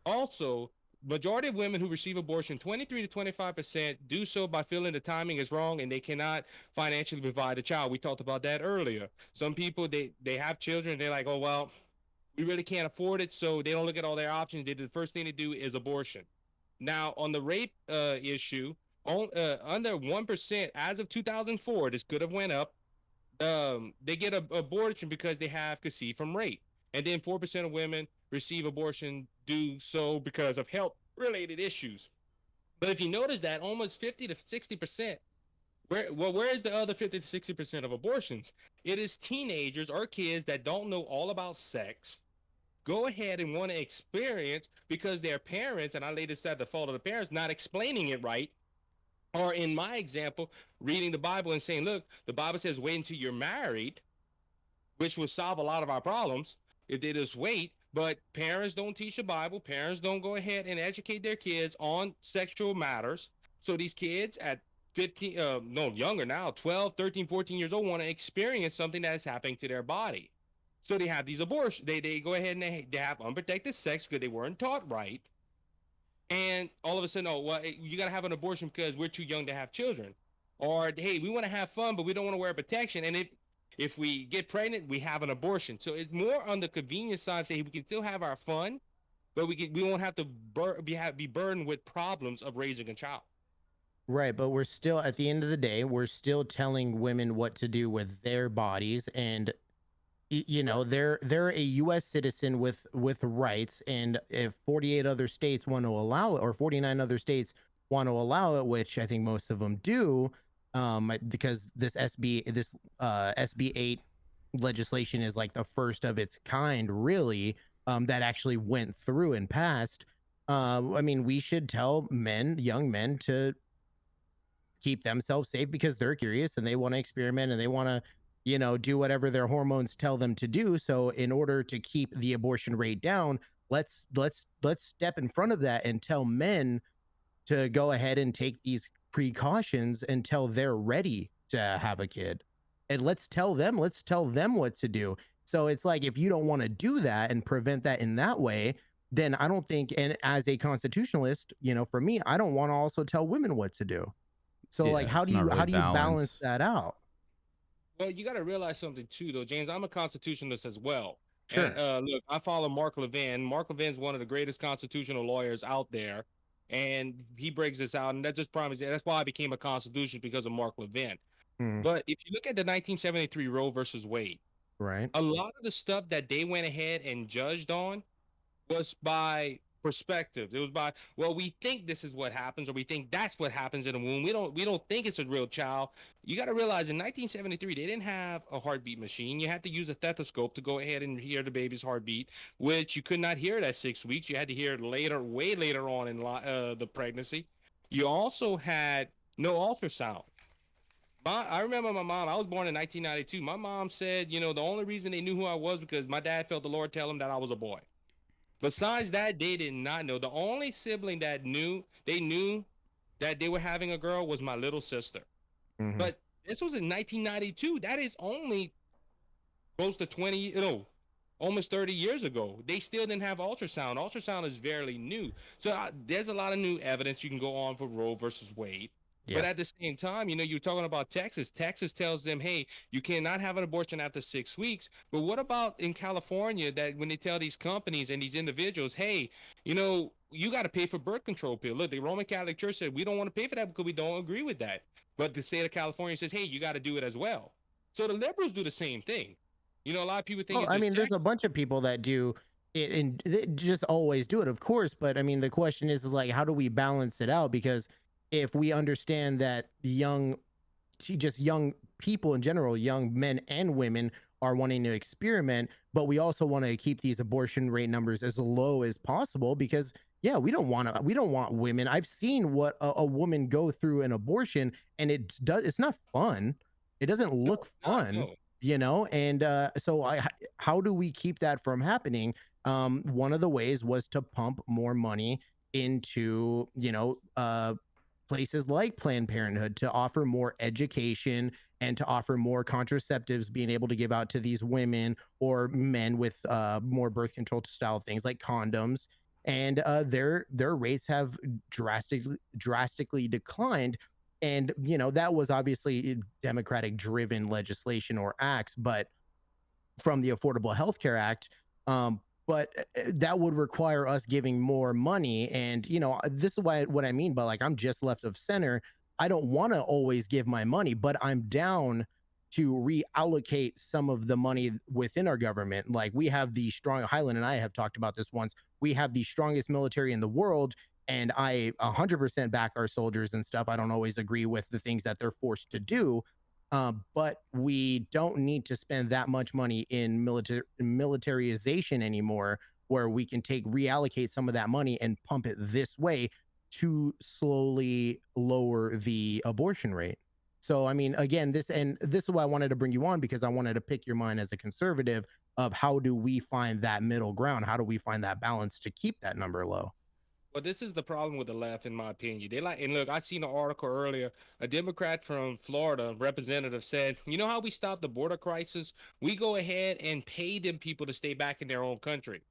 Also, majority of women who receive abortion, 23 to 25%, do so by feeling the timing is wrong and they cannot financially provide a child. We talked about that earlier. Some people they have children, they're like, oh well, we really can't afford it, so they don't look at all their options. The first thing they do is abortion. Now, on the rape issue, under 1% as of 2004, this could have went up. They get a abortion because they have conceived from rape, and then 4% of women receive abortion do so because of health related issues. But if you notice that almost 50 to 60%, where is the other 50 to 60% of abortions? It is teenagers or kids that don't know all about sex, go ahead and want to experience because their parents, and I lay this at the fault of the parents, not explaining it right, or in my example, reading the Bible and saying, look, the Bible says wait until you're married, which will solve a lot of our problems if they just wait. But parents don't teach the Bible. Parents don't go ahead and educate their kids on sexual matters. So these kids at 15, no, younger now, 12, 13, 14 years old, want to experience something that is happening to their body. So they have these abortions. They go ahead and they have unprotected sex because they weren't taught right. And all of a sudden, oh, well, you got to have an abortion because we're too young to have children. Or, hey, we want to have fun, but we don't want to wear protection. And if we get pregnant, we have an abortion. So it's more on the convenience side. Say we can still have our fun, but we won't have to be burdened with problems of raising a child. Right, but we're still at the end of the day, we're still telling women what to do with their bodies, and they're a US citizen with rights, and if 48 other states want to allow it, or 49 other states want to allow it, which I think most of them do, because SB 8 legislation is like the first of its kind, really, that actually went through and passed. I mean, we should tell young men, to keep themselves safe because they're curious and they want to experiment and they want to, do whatever their hormones tell them to do. So in order to keep the abortion rate down, let's step in front of that and tell men to go ahead and take these precautions until they're ready to have a kid. And let's tell them what to do. So it's like if you don't want to do that and prevent that in that way, then I don't think, and as a constitutionalist, for me, I don't want to also tell women what to do. So like Yeah, it's not how really do you balance balanced. that out? Well, you got to realize something too, though, James. I'm a constitutionalist as well. And Sure. look, I follow Mark Levin. Mark Levin's one of the greatest constitutional lawyers out there, and he breaks this out. And that just promises that's why I became a constitutionalist because of Mark Levin. Mm, But if you look at the 1973 Roe versus Wade, right. a lot of the stuff that they went ahead and judged on was by perspective. It was by, well, we think this is what happens, or we think that's what happens in the womb. We don't think it's a real child. You got to realize in 1973 they didn't have a heartbeat machine. You had to use a stethoscope to go ahead and hear the baby's heartbeat, which you could not hear it at 6 weeks. You had to hear it later, way later on in the pregnancy. You also had no ultrasound. I remember my mom. I was born in 1992. My mom said, the only reason they knew who I was because my dad felt the Lord tell him that I was a boy. Besides that, they did not know. The only sibling that knew that they were having a girl was my little sister. Hmm. But this was in 1992. That is only close to 20, almost 30 years ago. They still didn't have ultrasound. Ultrasound is fairly new. So there's a lot of new evidence you can go on for Roe versus Wade. But Yeah. at the same time, you're talking about Texas. Texas tells them, hey, you cannot have an abortion after 6 weeks. But what about in California that when they tell these companies and these individuals, hey, you got to pay for birth control pill. Look, the Roman Catholic Church said we don't want to pay for that because we don't agree with that. But the state of California says, hey, you got to do it as well. So the liberals do the same thing. A lot of people think Well, it's I just mean, there's Texas. a bunch of people that do it and they just always do it, of course. But I mean, the question is like, how do we balance it out? Because if we understand that just young people in general, young men and women are wanting to experiment, but we also want to keep these abortion rate numbers as low as possible because yeah, we don't want women. I've seen what a woman go through an abortion and it's not fun. It doesn't No, look not fun, no. and so how do we keep that from happening? One of the ways was to pump more money into, places like Planned Parenthood to offer more education and to offer more contraceptives being able to give out to these women or men with more birth control style things like condoms. And their rates have drastically declined. And that was obviously Democratic driven legislation or acts, but from the Affordable Health Care Act. But that would require us giving more money. And, this is what I mean by like, I'm just left of center. I don't want to always give my money, but I'm down to reallocate some of the money within our government. Like we have the strong Highland and I have talked about this once. We have the strongest military in the world. And I 100% back our soldiers and stuff. I don't always agree with the things that they're forced to do, but we don't need to spend that much money in militarization anymore, where we can reallocate some of that money and pump it this way to slowly lower the abortion rate. So, I mean, again, this is why I wanted to bring you on because I wanted to pick your mind as a conservative of how do we find that middle ground? How do we find that balance to keep that number low? Well, this is the problem with the left, in my opinion. And look, I seen an article earlier. A Democrat from Florida representative said, you know how we stop the border crisis? We go ahead and pay them people to stay back in their own country.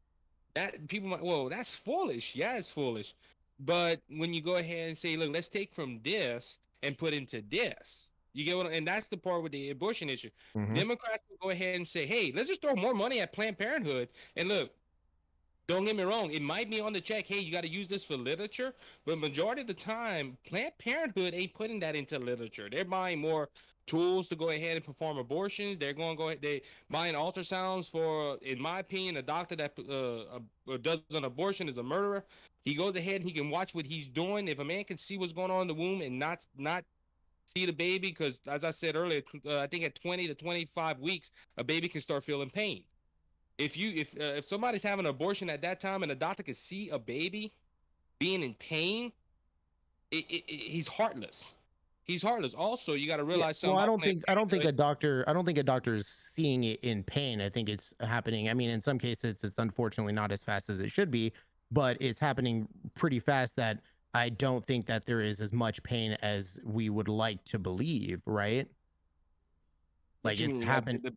That people might, whoa, that's foolish. Yeah, it's foolish. But when you go ahead and say, look, let's take from this and put into this, you get and that's the part with the abortion issue. Hmm. Democrats will go ahead and say, hey, let's just throw more money at Planned Parenthood. And look, don't get me wrong, it might be on the check, hey, you got to use this for literature, but majority of the time, Planned Parenthood ain't putting that into literature. They're buying more tools to go ahead and perform abortions. They're going to go ahead, they buying ultrasounds for, in my opinion, a doctor that does an abortion is a murderer. He goes ahead and he can watch what he's doing. If a man can see what's going on in the womb and not see the baby, because as I said earlier, I think at 20 to 25 weeks, a baby can start feeling pain. If somebody's having an abortion at that time and the doctor can see a baby being in pain, he's heartless. He's heartless. Also, you got to Yeah. realize Well, something about Planned Parenthood. I don't think a doctor is seeing it in pain. I think it's happening. I mean, in some cases, it's unfortunately not as fast as it should be, but it's happening pretty fast that I don't think that there is as much pain as we would like to believe, right? What Like you it's mean? Like happened.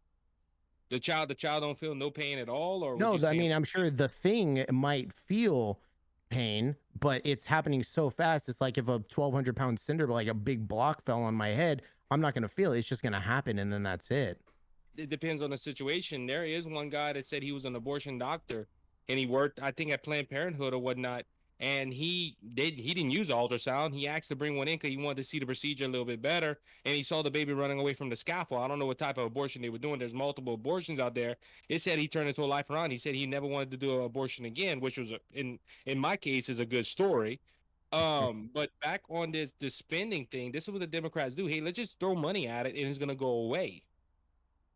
the child don't feel no pain at all, or what No, you I saying? mean, I'm sure the thing might feel pain, but it's happening so fast. It's like if a 1,200-pound cinder, like a big block, fell on my head, I'm not gonna feel it. It's just gonna happen, and then that's it. It depends on the situation. There is one guy that said he was an abortion doctor and he worked, I think, at Planned Parenthood or whatnot. And he didn't use ultrasound. He asked to bring one in because he wanted to see the procedure a little bit better. And he saw the baby running away from the scaffold. I don't know what type of abortion they were doing. There's multiple abortions out there. It said he turned his whole life around. He said he never wanted to do an abortion again, which was in my case is a good story. But back on this spending thing, this is what the Democrats do. Hey, let's just throw money at it and it's gonna go away.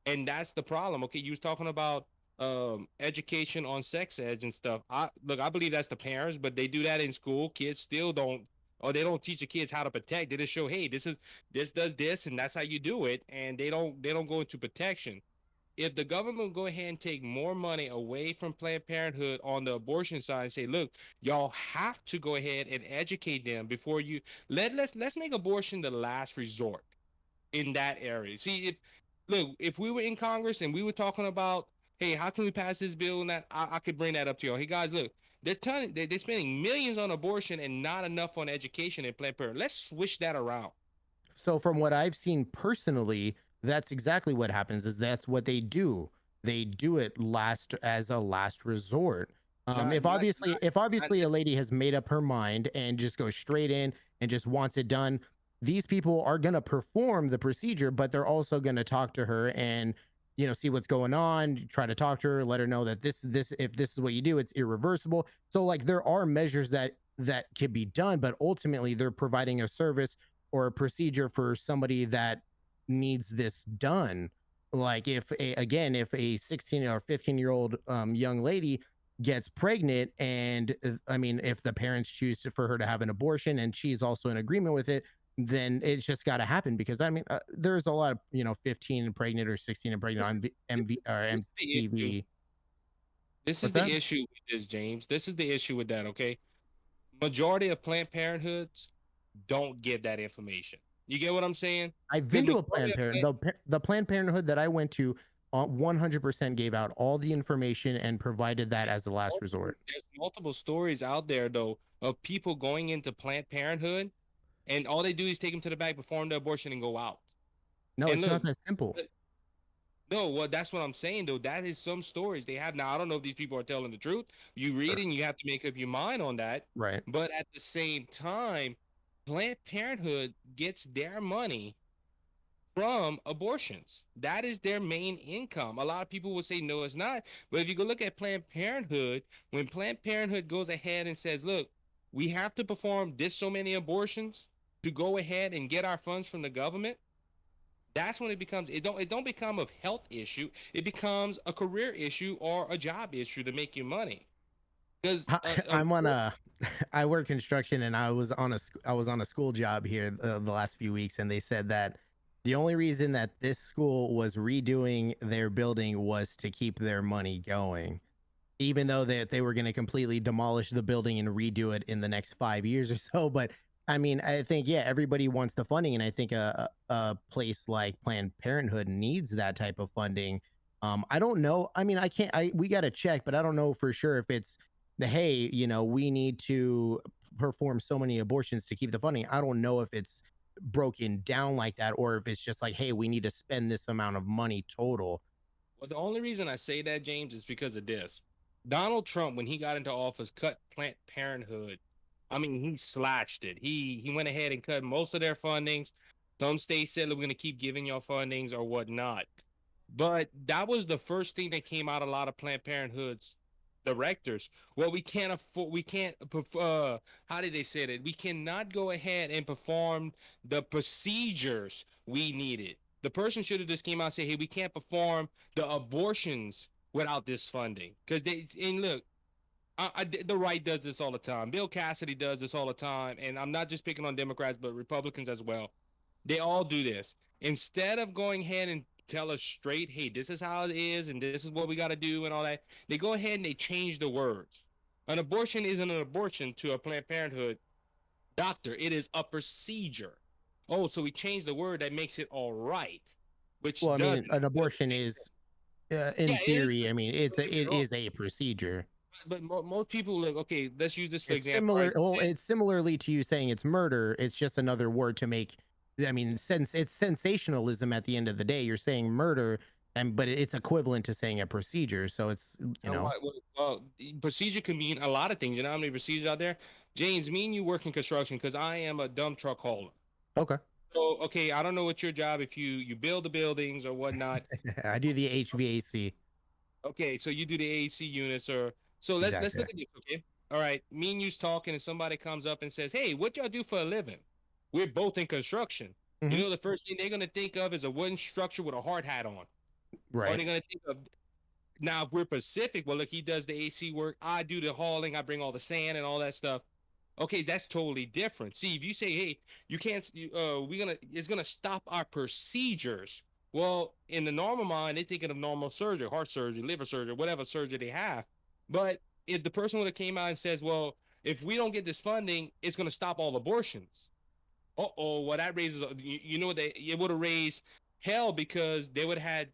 And that's the problem. Okay, you was talking about education on sex ed and stuff. I believe that's the parents, but they do that in school. Kids still don't, or they don't teach the kids how to protect. They just show, hey, this does this and that's how you do it, and they don't go into protection. If the government go ahead and take more money away from Planned Parenthood on the abortion side and say, look, y'all have to go ahead and educate them before you let's make abortion the last resort in that area. See, if we were in Congress and we were talking about, hey, how can we pass this bill and that, I could bring that up to y'all. Hey guys, look, they're spending millions on abortion and not enough on education and Planned Parenthood. Let's switch that around. So from what I've seen personally, that's exactly what happens is that's what they do. They do it last as a last resort. Not If not obviously if not obviously a lady has made up her mind and just goes straight in and just wants it done, these people are going to perform the procedure, but they're also going to talk to her and see what's going on, try to talk to her, let her know that this if this is what you do, it's irreversible. So like there are measures that can be done, but ultimately they're providing a service or a procedure for somebody that needs this done. Like if a 16 or 15-year-old young lady gets pregnant, and I mean, if the parents choose for her to have an abortion and she's also in agreement with it, then it's just got to happen because I mean, there's a lot of 15 and pregnant or 16 and pregnant this, on MV or this is the issue. MTV. This is What's that? the issue with this, James. This is the issue with that, okay? Majority of Planned Parenthoods don't give that information. You get what I'm saying? I've Because been to a majority Planned of Parent. The Planned Parenthood that I went to, 100% gave out all the information and provided that as the last resort. there's multiple stories out there though of people going into Planned Parenthood and all they do is take them to the back, perform the abortion, and go out. No, And it's not look, that simple. no, well, that's what I'm saying though. That is some stories they have now. I don't know if these people are telling the truth. You read Sure. it and you have to make up your mind on that. Right. But at the same time, Planned Parenthood gets their money from abortions. That is their main income. A lot of people will say no, it's not. But if you go look at Planned Parenthood, when Planned Parenthood goes ahead and says, look, we have to perform this so many abortions to go ahead and get our funds from the government, that's when it don't become a health issue. It becomes a career issue or a job issue to make you money. Because I'm on a I work construction, and I was on a school job here the last few weeks, and they said that the only reason that this school was redoing their building was to keep their money going, even though they were going to completely demolish the building and redo it in the next 5 years or so. But I mean, I think, yeah, everybody wants the funding, and I think a place like Planned Parenthood needs that type of funding. I don't know. I mean, I can't. We got to check, but I don't know for sure if it's the hey, we need to perform so many abortions to keep the funding. I don't know if it's broken down like that, or if it's just like, hey, we need to spend this amount of money total. well, the only reason I say that, James, is because of this. Donald Trump, when he got into office, cut Planned Parenthood. I mean, he slashed it. He went ahead and cut most of their fundings. Some states said, "Look, we're going to keep giving y'all fundings or whatnot." But that was the first thing that came out of a lot of Planned Parenthood's directors. Well, we can't afford, we can't, how did they say it? We cannot go ahead and perform the procedures we needed. The person should have just came out and said, hey, we can't perform the abortions without this funding. Because and look, the right does this all the time. Bill Cassidy does this all the time. And I'm not just picking on Democrats, but Republicans as well. They all do this. Instead of going ahead and tell us straight, hey, this is how it is and this is what we got to do and all that, they go ahead and they change the words. An abortion isn't an abortion to a Planned Parenthood doctor, it is a procedure. Oh, so we changed the word that makes it all right. which Well, I mean, an doesn't abortion make sense. is, Yeah, in it is. theory, I mean, Don't get me it wrong. is a procedure. But most people look, okay, let's use this for It's example, similar. right? Well, it's similarly to you saying it's murder. It's just another word to make. I mean, since it's sensationalism at the end of the day, you're saying murder, and but it's equivalent to saying a procedure. So it's And procedure can mean a lot of things. You know how many procedures out there? James, me and you work in construction because I am a dump truck hauler. okay. So, okay, I don't know what your job if you build the buildings or whatnot. I do the HVAC. Okay, so you do the AC units or so let's Exactly. look at this, okay? All right, me and you's talking and somebody comes up and says, "Hey, what y'all do for a living?" We're both in construction. You Hmm. know, the first thing they're gonna think of is a wooden structure with a hard hat on. Or Right. they're gonna think of now if we're Pacific, well, look, he does the AC work, I do the hauling, I bring all the sand and all that stuff. Okay, that's totally different. See, if you say, "Hey, you can't," we're gonna it's gonna stop our procedures. Well, in the normal mind, they're thinking of normal surgery, heart surgery, liver surgery, whatever surgery they have. But if the person would have came out and says, "Well, if we don't get this funding, it's gonna stop all abortions." Uh-oh, well, that raises, you know, they it would have raised hell because they would have had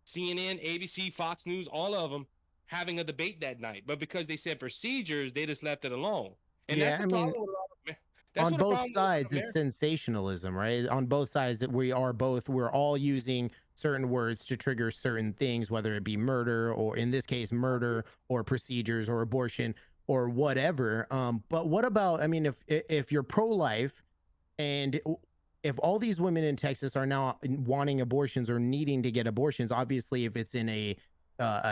CNN, ABC, Fox News, all of them having a debate that night. But because they said procedures, they just left it alone. And that's Yeah. the I mean, problem with a lot of that's on what the both problem with a lot sides of it's Americans. sensationalism, right? On both sides that we're all using certain words to trigger certain things, whether it be murder, or in this case murder, or procedures, or abortion, or whatever. But what about, I mean, if you're pro-life, and if all these women in Texas are now wanting abortions or needing to get abortions, obviously, if it's in a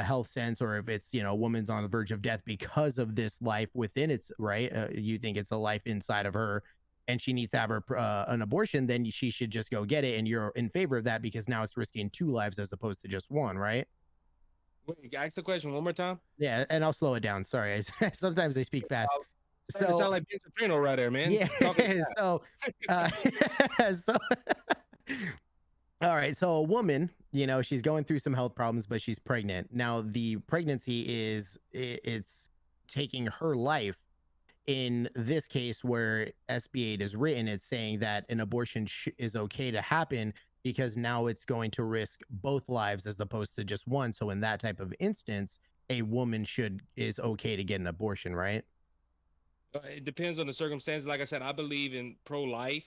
health sense, or if it's, a woman's on the verge of death because of this life within its right, you think it's a life inside of her, and she needs to have an abortion, then she should just go get it, and you're in favor of that because now it's risking two lives as opposed to just one, right? Wait, ask the question one more time. Yeah, and I'll slow it down. Sorry, sometimes I speak fast. Starting to So sound like Ben Soprano right there, man. yeah, Talking so uh, so all right, so a woman, she's going through some health problems, but she's pregnant. Now, the pregnancy it's taking her life. In this case, where SB8 is written, it's saying that an abortion is okay to happen because now it's going to risk both lives as opposed to just one. So, in that type of instance, a woman is okay to get an abortion, right? it depends on the circumstances. Like I said, I believe in pro-life.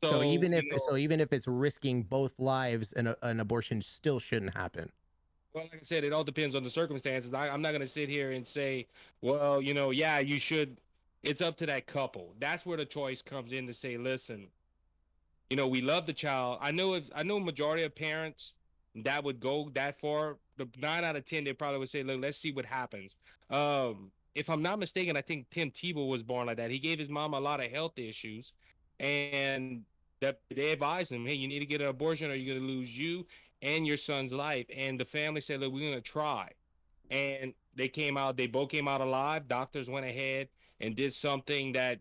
So So, even if you know, so even if it's risking both lives, an abortion still shouldn't happen. well, like I said, it all depends on the circumstances. I'm not going to sit here and say, well, yeah, you should. It's up to that couple. That's where the choice comes in to say, listen, we love the child. I know majority of parents that would go that far. The 9 out of 10, they probably would say, look, let's see what happens. If I'm not mistaken, I think Tim Tebow was born like that. He gave his mom a lot of health issues, and that they advised him, hey, you need to get an abortion or you're going to lose you and your son's life. And the family said, look, we're going to try. And they both came out alive. Doctors went ahead and did something that,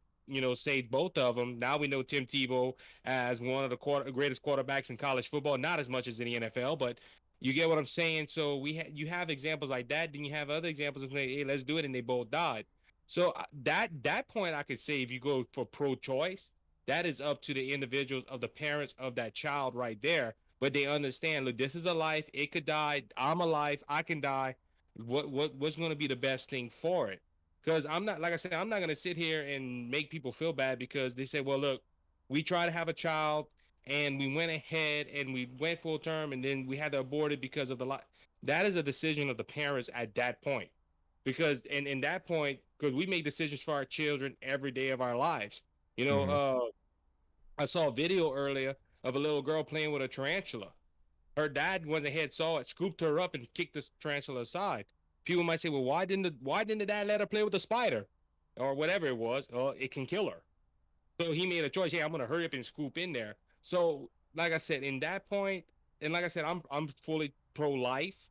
saved both of them. Now we know Tim Tebow as one of the greatest quarterbacks in college football, not as much as in the NFL, but you get what I'm saying. So you have examples like that. Then you have other examples of saying, hey, let's do it. And they both died. So that point, I could say, if you go for pro-choice, that is up to the individuals of the parents of that child right there. But they understand, look, this is a life. It could die. I'm alive. I can die. What's going to be the best thing for it? Because I'm not, like I said, I'm not going to sit here and make people feel bad because they say, well, look, we tried to have a child and we went ahead and we went full term and then we had to abort it because of the lot. That is a decision of the parents at that point. Because and in that point, because we make decisions for our children every day of our lives. You know, Hmm. I saw a video earlier of a little girl playing with a tarantula. Her dad went ahead, saw it, scooped her up, and kicked the tarantula aside. People might say, "Well, why didn't the dad let her play with the spider, or whatever it was? Oh, it can kill her." So he made a choice. Hey, I'm gonna hurry up and scoop in there. So, like I said, in that point, and like I said, I'm fully pro life,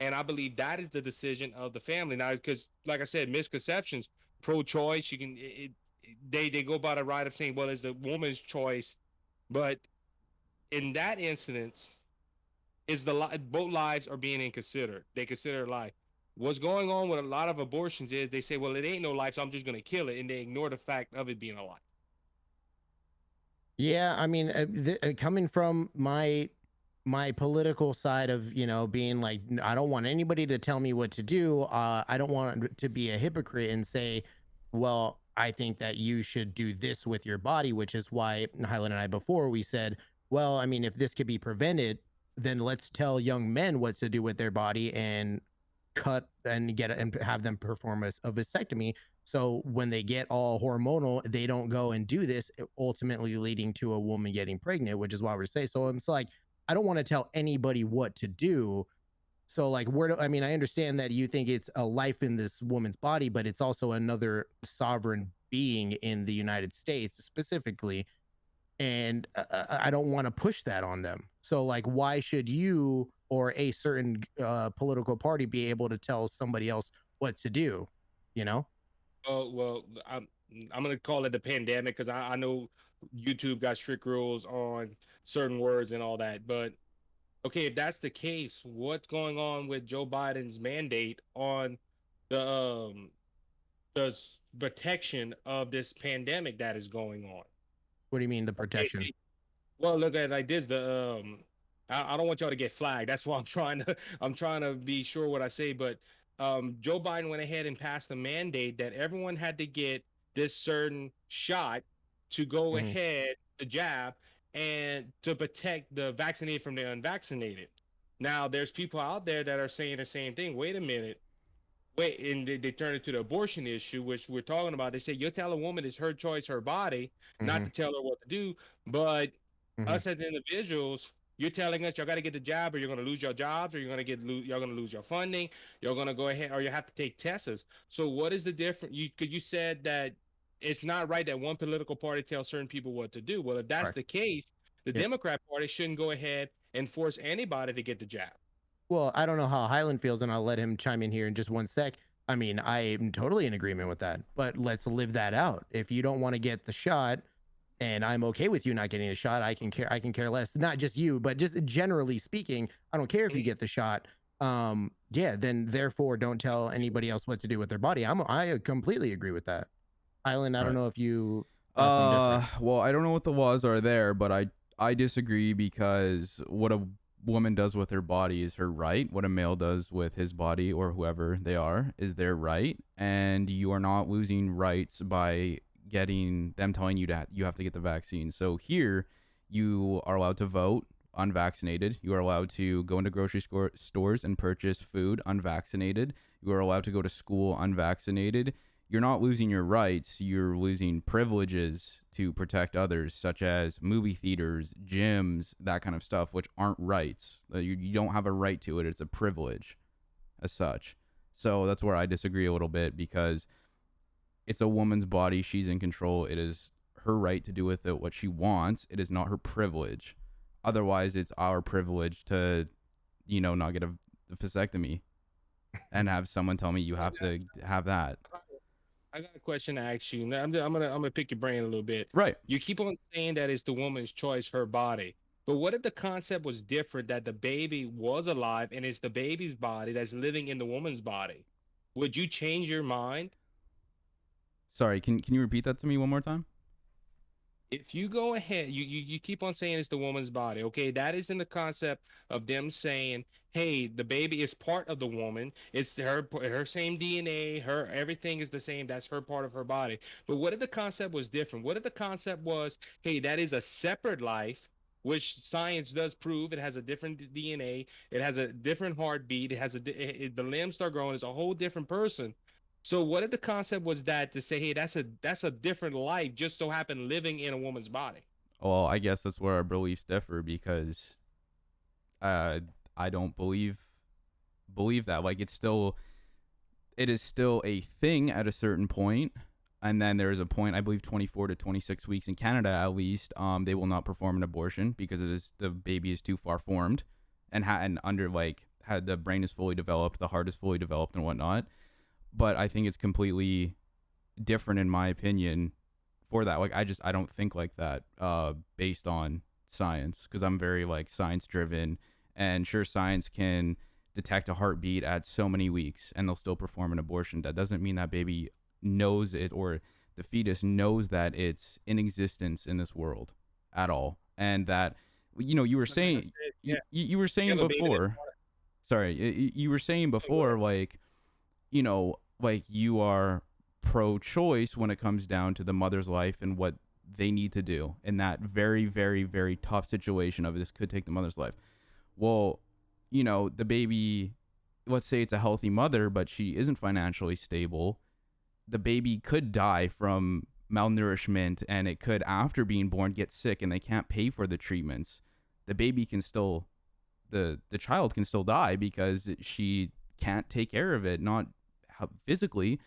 and I believe that is the decision of the family now. Because, like I said, misconceptions, pro choice, you can they go by the right of saying, well, it's the woman's choice, but in that instance is both lives are being considered. They consider life. What's going on with a lot of abortions is they say, well, it ain't no life, so I'm just gonna kill it, and they ignore the fact of it being a life. Yeah, I mean, coming from my political side of, being like, I don't want anybody to tell me what to do. I don't want to be a hypocrite and say, well, I think that you should do this with your body, which is why Highland and I before we said, well, I mean, if this could be prevented, then let's tell young men what to do with their body and cut and get and have them perform a vasectomy. So when they get all hormonal, they don't go and do this, ultimately leading to a woman getting pregnant, which is why we're saying. So it's like, I don't want to tell anybody what to do. So like, I mean, I understand that you think it's a life in this woman's body, but it's also another sovereign being in the United States specifically. And I don't want to push that on them. So like, why should you or a certain political party be able to tell somebody else what to do? You know? Well, I'm gonna call it the pandemic because I know YouTube got strict rules on certain words and all that. But okay, if that's the case, what's going on with Joe Biden's mandate on the protection of this pandemic that is going on? What do you mean the Okay, protection? see, well, look at it like this. I don't want y'all to get flagged. That's why I'm trying to be sure what I say. But Joe Biden went ahead and passed a mandate that everyone had to get this certain shot to go Hmm. ahead the jab and to protect the vaccinated from the unvaccinated. Now, there's people out there that are saying the same thing. Wait a minute. Wait, and they turn it to the abortion issue, which we're talking about. They say you tell a woman it's her choice, her body, not Hmm. to tell her what to do. But Hmm. us as individuals, you're telling us y'all got to get the job, or you're going to lose your jobs, or you're going to lose your funding. You're going to go ahead, or you have to take tests. So what is the difference? You said that it's not right that one political party tells certain people what to do. Well, if that's Correct. the case, the Yep. Democrat Party shouldn't go ahead and force anybody to get the jab. Well, I don't know how Highland feels, and I'll let him chime in here in just one sec. I mean, I am totally in agreement with that, but let's live that out. If you don't want to get the shot, and I'm okay with you not getting a shot, I can care less. Not just you, but just generally speaking, I don't care if you get the shot. Yeah, then therefore don't tell anybody else what to do with their body. I completely agree with that. Highland, I All don't right. know if you got something different. Well, I don't know what the laws are there, but I disagree because what a woman does with her body is her right. What a male does with his body or whoever they are is their right, and you are not losing rights by getting them telling you that you have to get the vaccine. So here, you are allowed to vote unvaccinated. You are allowed to go into stores and purchase food unvaccinated. You are allowed to go to school unvaccinated. You're not losing your rights, you're losing privileges to protect others, such as movie theaters, gyms, that kind of stuff, which aren't rights. You don't have a right to it, it's a privilege as such. So that's where I disagree a little bit because it's a woman's body, she's in control. It is her right to do with it what she wants, it is not her privilege. Otherwise, it's our privilege to, not get a vasectomy and have someone tell me you have to have that. I got a question to ask you. Now, I'm gonna pick your brain a little bit. Right. You keep on saying that it's the woman's choice, her body. But what if the concept was different, that the baby was alive and it's the baby's body that's living in the woman's body? Would you change your mind? Sorry, can you repeat that to me one more time? If you go ahead, you keep on saying it's the woman's body. Okay, that is in the concept of them saying, hey, the baby is part of the woman. It's her same DNA, her everything is the same. That's her part of her body. But what if the concept was different? What if the concept was, hey, that is a separate life, which science does prove it has a different DNA, it has a different heartbeat, it has the limbs start growing, it's a whole different person. So what if the concept was that to say, hey, that's a different life, just so happened living in a woman's body? Well, I guess that's where our beliefs differ because uh I don't believe that. Like it is still a thing at a certain point, and then there is a point, I believe 24 to 26 weeks in Canada at least, they will not perform an abortion because the baby is too far formed and under like had the brain is fully developed, the heart is fully developed and whatnot. But I think it's completely different in my opinion for that. Like I don't think like that based on science because I'm very like science driven, and sure, science can detect a heartbeat at so many weeks and they'll still perform an abortion. That doesn't mean that baby knows it or the fetus knows that it's in existence in this world at all, and that you were But like I saying, said, yeah, you were you saying have a baby that's before. Sorry, you were saying go before, ahead. like, like you are pro-choice when it comes down to the mother's life and what they need to do in that very, very, very tough situation of this could take the mother's life. Well, the baby, let's say it's a healthy mother, but she isn't financially stable. The baby could die from malnourishment, and it could, after being born, get sick and they can't pay for the treatments. The baby can still, the child can still die because she can't take care of it, not physically,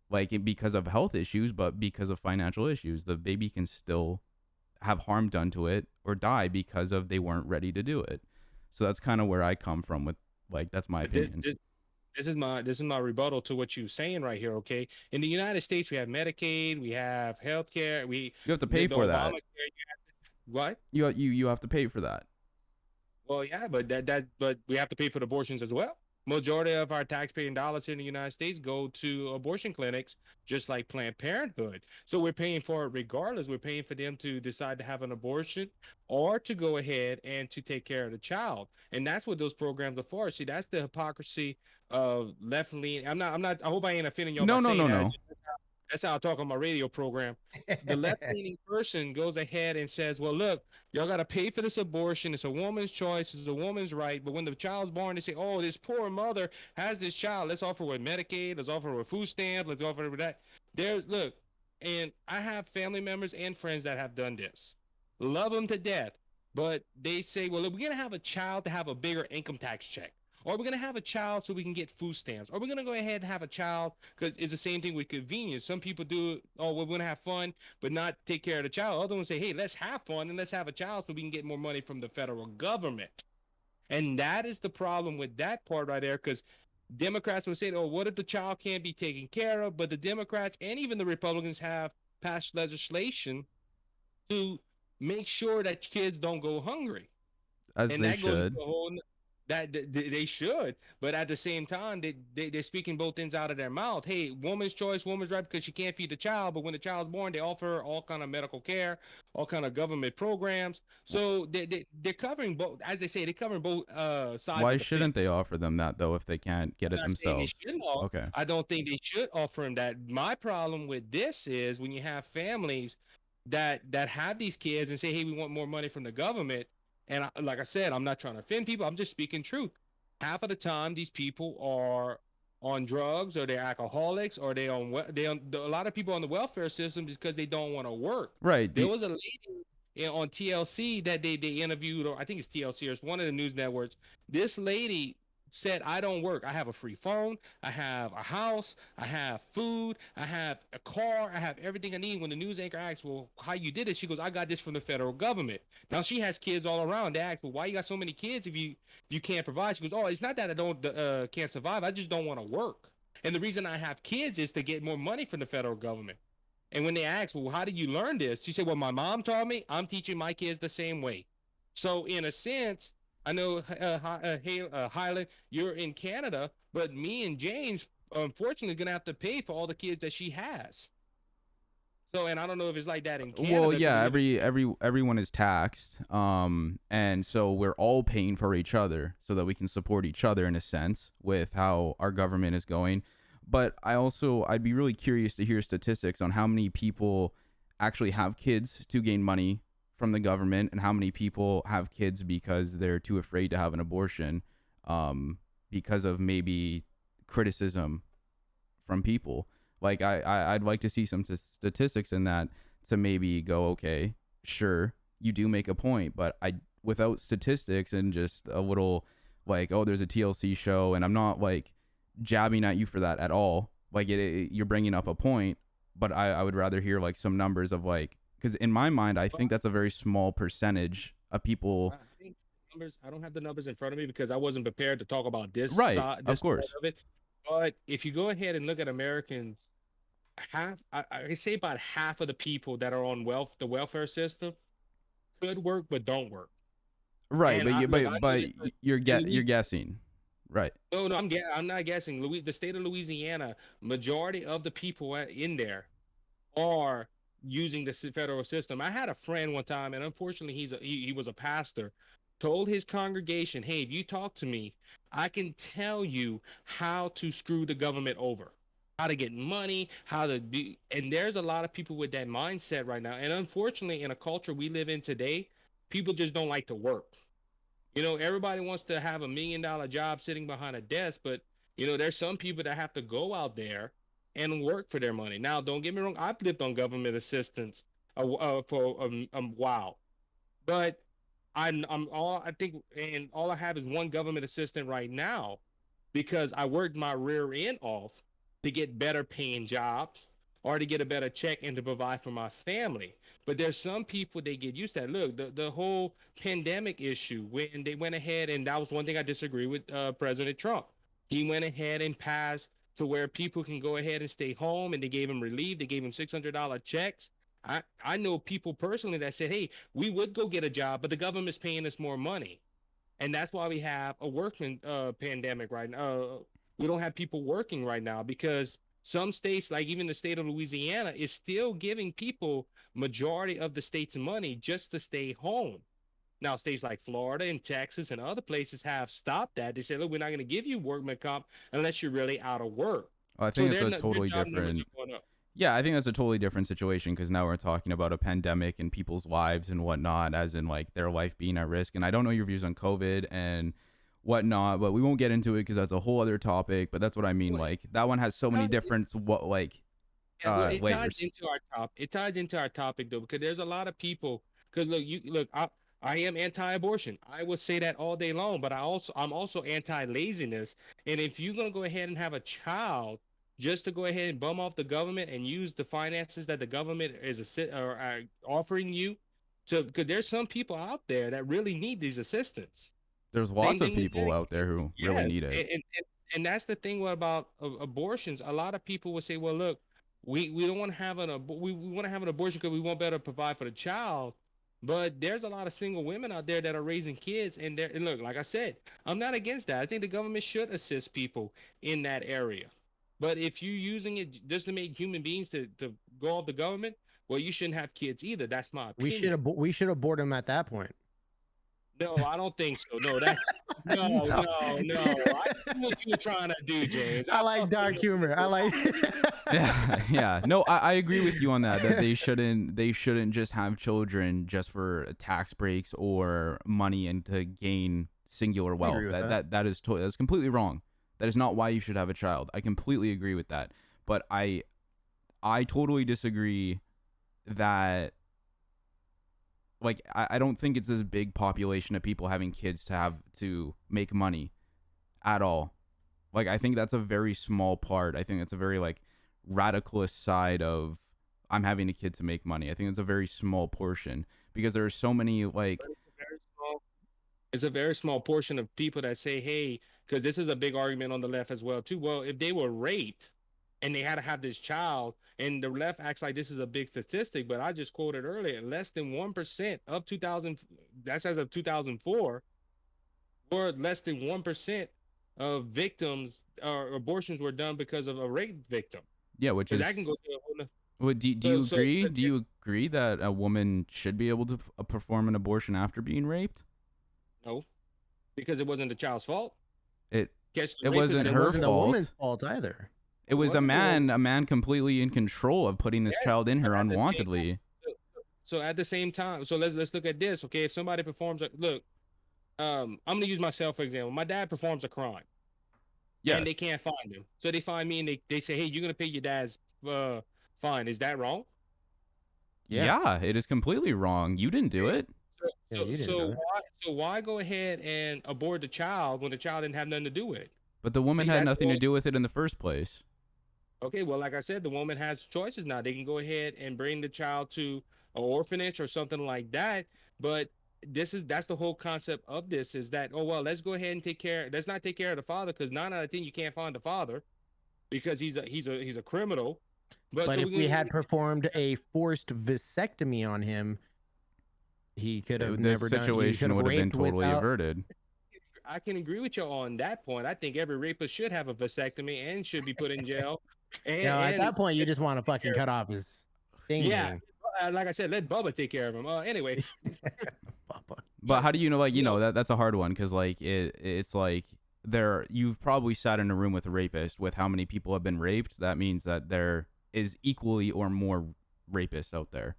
like because of health issues, but because of financial issues. The baby can still have harm done to it or die because of they weren't ready to do it. So that's kind of where I come from with, like, that's my But opinion. this is my rebuttal to what you're saying right here. Okay, in the United States, we have Medicaid, we have healthcare, You have to the pay for that. Obamacare. What? You have to pay for that. Well, yeah, but but we have to pay for the abortions as well. Majority of our taxpaying dollars here in the United States go to abortion clinics, just like Planned Parenthood. So we're paying for it regardless. We're paying for them to decide to have an abortion or to go ahead and to take care of the child. And that's what those programs are for. See, that's the hypocrisy of left leaning. I'm not, I hope I ain't offending y'all by No, no, saying no, that. no. That's how I talk on my radio program. The left leaning person goes ahead and says, well, look, y'all got to pay for this abortion. It's a woman's choice. It's a woman's right. But when the child's born, they say, oh, this poor mother has this child. Let's offer with Medicaid. Let's offer with food stamps. Let's offer with that. Look, and I have family members and friends that have done this. Love them to death. But they say, well, if we're going to have a child to have a bigger income tax check, or we're going to have a child so we can get food stamps, or we're going to go ahead and have a child because it's the same thing with convenience. Some people do, oh, we're going to have fun, but not take care of the child. Other ones say, hey, let's have fun and let's have a child so we can get more money from the federal government. And that is the problem with that part right there, because Democrats will say, oh, what if the child can't be taken care of? But the Democrats and even the Republicans have passed legislation to make sure that kids don't go hungry. As And they that goes into should. a whole that they should, but at the same time, they're speaking both ends out of their mouth. Hey, woman's choice, woman's right, because she can't feed the child, but when the child's born, they offer all kind of medical care, all kind of government programs. So they're covering both, as they say, they're covering both sides Why of the shouldn't they fence. offer them that though if they can't get I'm it not saying they themselves? shouldn't all. Okay. I don't think they should offer them that. My problem with this is when you have families that have these kids and say, "Hey, we want more money from the government." And like I said, I'm not trying to offend people. I'm just speaking truth. Half of the time, these people are on drugs, or they're alcoholics, or a lot of people on the welfare system because they don't want to work. Right. There was a lady on TLC that they interviewed, or I think it's TLC or it's one of the news networks. This lady said, I don't work. I have a free phone. I have a house. I have food. I have a car. I have everything I need. When the news anchor asks, well, how you did it? She goes, I got this from the federal government. Now she has kids all around. They ask, well, why you got so many kids if you can't provide? She goes, oh, it's not that I don't can't survive. I just don't want to work. And the reason I have kids is to get more money from the federal government. And when they ask, well, how did you learn this? She said, well, my mom taught me. I'm teaching my kids the same way. So in a sense, I know, Highland, you're in Canada, but me and James, unfortunately, gonna have to pay for all the kids that she has. So, and I don't know if it's like that in Well, Canada. yeah, everyone is taxed. And so we're all paying for each other so that we can support each other in a sense with how our government is going. But I'd be really curious to hear statistics on how many people actually have kids to gain money from the government and how many people have kids because they're too afraid to have an abortion, because of maybe criticism from people. Like I'd like to see some statistics in that to maybe go, okay, sure, you do make a point, but without statistics and just a little like, oh, there's a TLC show, and I'm not like jabbing at you for that at all. Like you're bringing up a point, but I would rather hear like some numbers of like, because in my mind, I think that's a very small percentage of people. I think numbers. I don't have the numbers in front of me because I wasn't prepared to talk about this Right, side, of this part course. of it. But if you go ahead and look at Americans, I say about half of the people that are on the welfare system could work but don't work. Right, And but I look, I know this you're guessing. Right. no, I'm not guessing. The state of Louisiana, majority of the people in there are using the federal system. I had a friend one time, and unfortunately, he was a pastor. Told his congregation, "Hey, if you talk to me, I can tell you how to screw the government over, how to get money, how to do." And there's a lot of people with that mindset right now. And unfortunately, in a culture we live in today, people just don't like to work. Everybody wants to have $1 million job sitting behind a desk, but there's some people that have to go out there and work for their money. Now, don't get me wrong, I've lived on government assistance for a while, but I'm all I think, and all I have is one government assistant right now because I worked my rear end off to get better paying jobs or to get a better check and to provide for my family. But there's some people they get used to that. Look, the whole pandemic issue, when they went ahead, and that was one thing I disagree with President Trump. He went ahead and passed to where people can go ahead and stay home, and they gave him relief. They gave him $600 checks. I know people personally that said, "Hey, we would go get a job, but the government's paying us more money." And that's why we have a workman pandemic right now. We don't have people working right now because some states, like even the state of Louisiana, is still giving people majority of the state's money just to stay home. Now, states like Florida and Texas and other places have stopped that. They said, "Look, we're not going to give you workman comp unless you're really out of work." I So think it's a their totally job numbers different. are going up. Yeah, I think that's a totally different situation because now we're talking about a pandemic and people's lives and whatnot, as in like their life being at risk. And I don't know your views on COVID and whatnot, but we won't get into it because that's a whole other topic. But that's what I mean. Well, Like that one has so many different yeah, well, it ties layers. into our top. It ties into our topic though, because there's a lot of people. Because look, I am anti-abortion. I will say that all day long. But I'm also anti-laziness. And if you're gonna go ahead and have a child just to go ahead and bum off the government and use the finances that the government is offering you, because there's some people out there that really need these assistance. There's They lots they of need people really, out there who really yes, need it. and that's the thing about abortions. A lot of people will say, "Well, look, we don't want to have we want to have an abortion because we want better provide for the child." But there's a lot of single women out there that are raising kids, and look, like I said, I'm not against that. I think the government should assist people in that area. But if you're using it just to make human beings to go off the government, well, you shouldn't have kids either. That's my opinion. We should abort him at that point. No, I don't think so. No, that no, No. no. I see what you're trying to do, James. I like dark humor. I like. Yeah. No, I agree with you on that. That they shouldn't just have children just for tax breaks or money and to gain singular wealth. agree with That's completely wrong. That is not why you should have a child. I completely agree with that. But I totally disagree that like I don't think it's this big population of people having kids to have to make money at all. Like I think that's a very small part. I think it's a very like radicalist side of I'm having a kid to make money. I think it's a very small portion because there are so many like But it's a very small portion of people that say, "Hey," because this is a big argument on the left as well too. Well, if they were raped and they had to have this child, and the left acts like this is a big statistic, but I just quoted earlier, less than 1% of 2000, that's as of 2004, or less than 1% of victims or abortions were done because of a rape victim. yeah, which Because is that can go to a whole do you agree? Do you agree that a woman should be able to perform an abortion after being raped? no, because it wasn't the child's fault. It Catch the It rapist wasn't It and her wasn't the fault. woman's fault either. It was a wasn't the woman. man completely in control of putting this Yes, child in her but at the same unwantedly. so at the same time, so let's look at this. Okay, if somebody performs look, I'm gonna use myself for example. My dad performs a crime Yes. and they can't find him. So they find me and they say, "Hey, you're gonna pay your dad's fine." Is that wrong? Yeah, it is completely wrong. You didn't do it. Yeah, you didn't do it. Why go ahead and abort the child when the child didn't have nothing to do with it? But the woman See, had that's nothing to wrong. do with it in the first place. Okay, well, like I said, the woman has choices now. They can go ahead and bring the child to an orphanage or something like that. But that's the whole concept of this is that, oh well, let's go ahead and let's not take care of the father because 9 out of 10 you can't find the father because he's a criminal. But so if we had performed a forced vasectomy on him, he could have This never done. He could situation have would have been raped totally without. averted. I can agree with you on that point. I think every rapist should have a vasectomy and should be put in jail. You know, at And that point, you just want to fucking cut off his thing. yeah, Ding. like I said, let Bubba take care of him. Anyway, Papa. But but how do you know, like, you know, that's a hard one, because like it's like you've probably sat in a room with a rapist. With how many people have been raped, that means that there is equally or more rapists out there.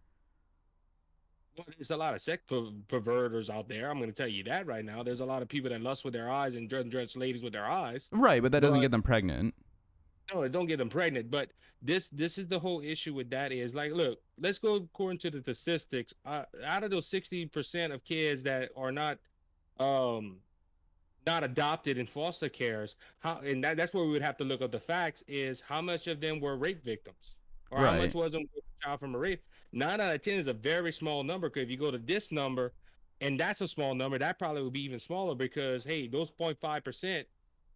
well, there's a lot of sex perverters out there. I'm going to tell you that right now. There's a lot of people that lust with their eyes and dress ladies with their eyes. Right, but that doesn't But get them pregnant. no, it don't get them pregnant. But this is the whole issue with that is like, look, let's go according to the statistics. Out of those 60% of kids that are um not adopted in foster cares, how and that's where we would have to look up the facts is how much of them were rape victims, or how much Right. was them was a child from a rape. 9 out of 10 is a very small number. Because if you go to this number, and that's a small number, that probably would be even smaller because hey, those 0.5%.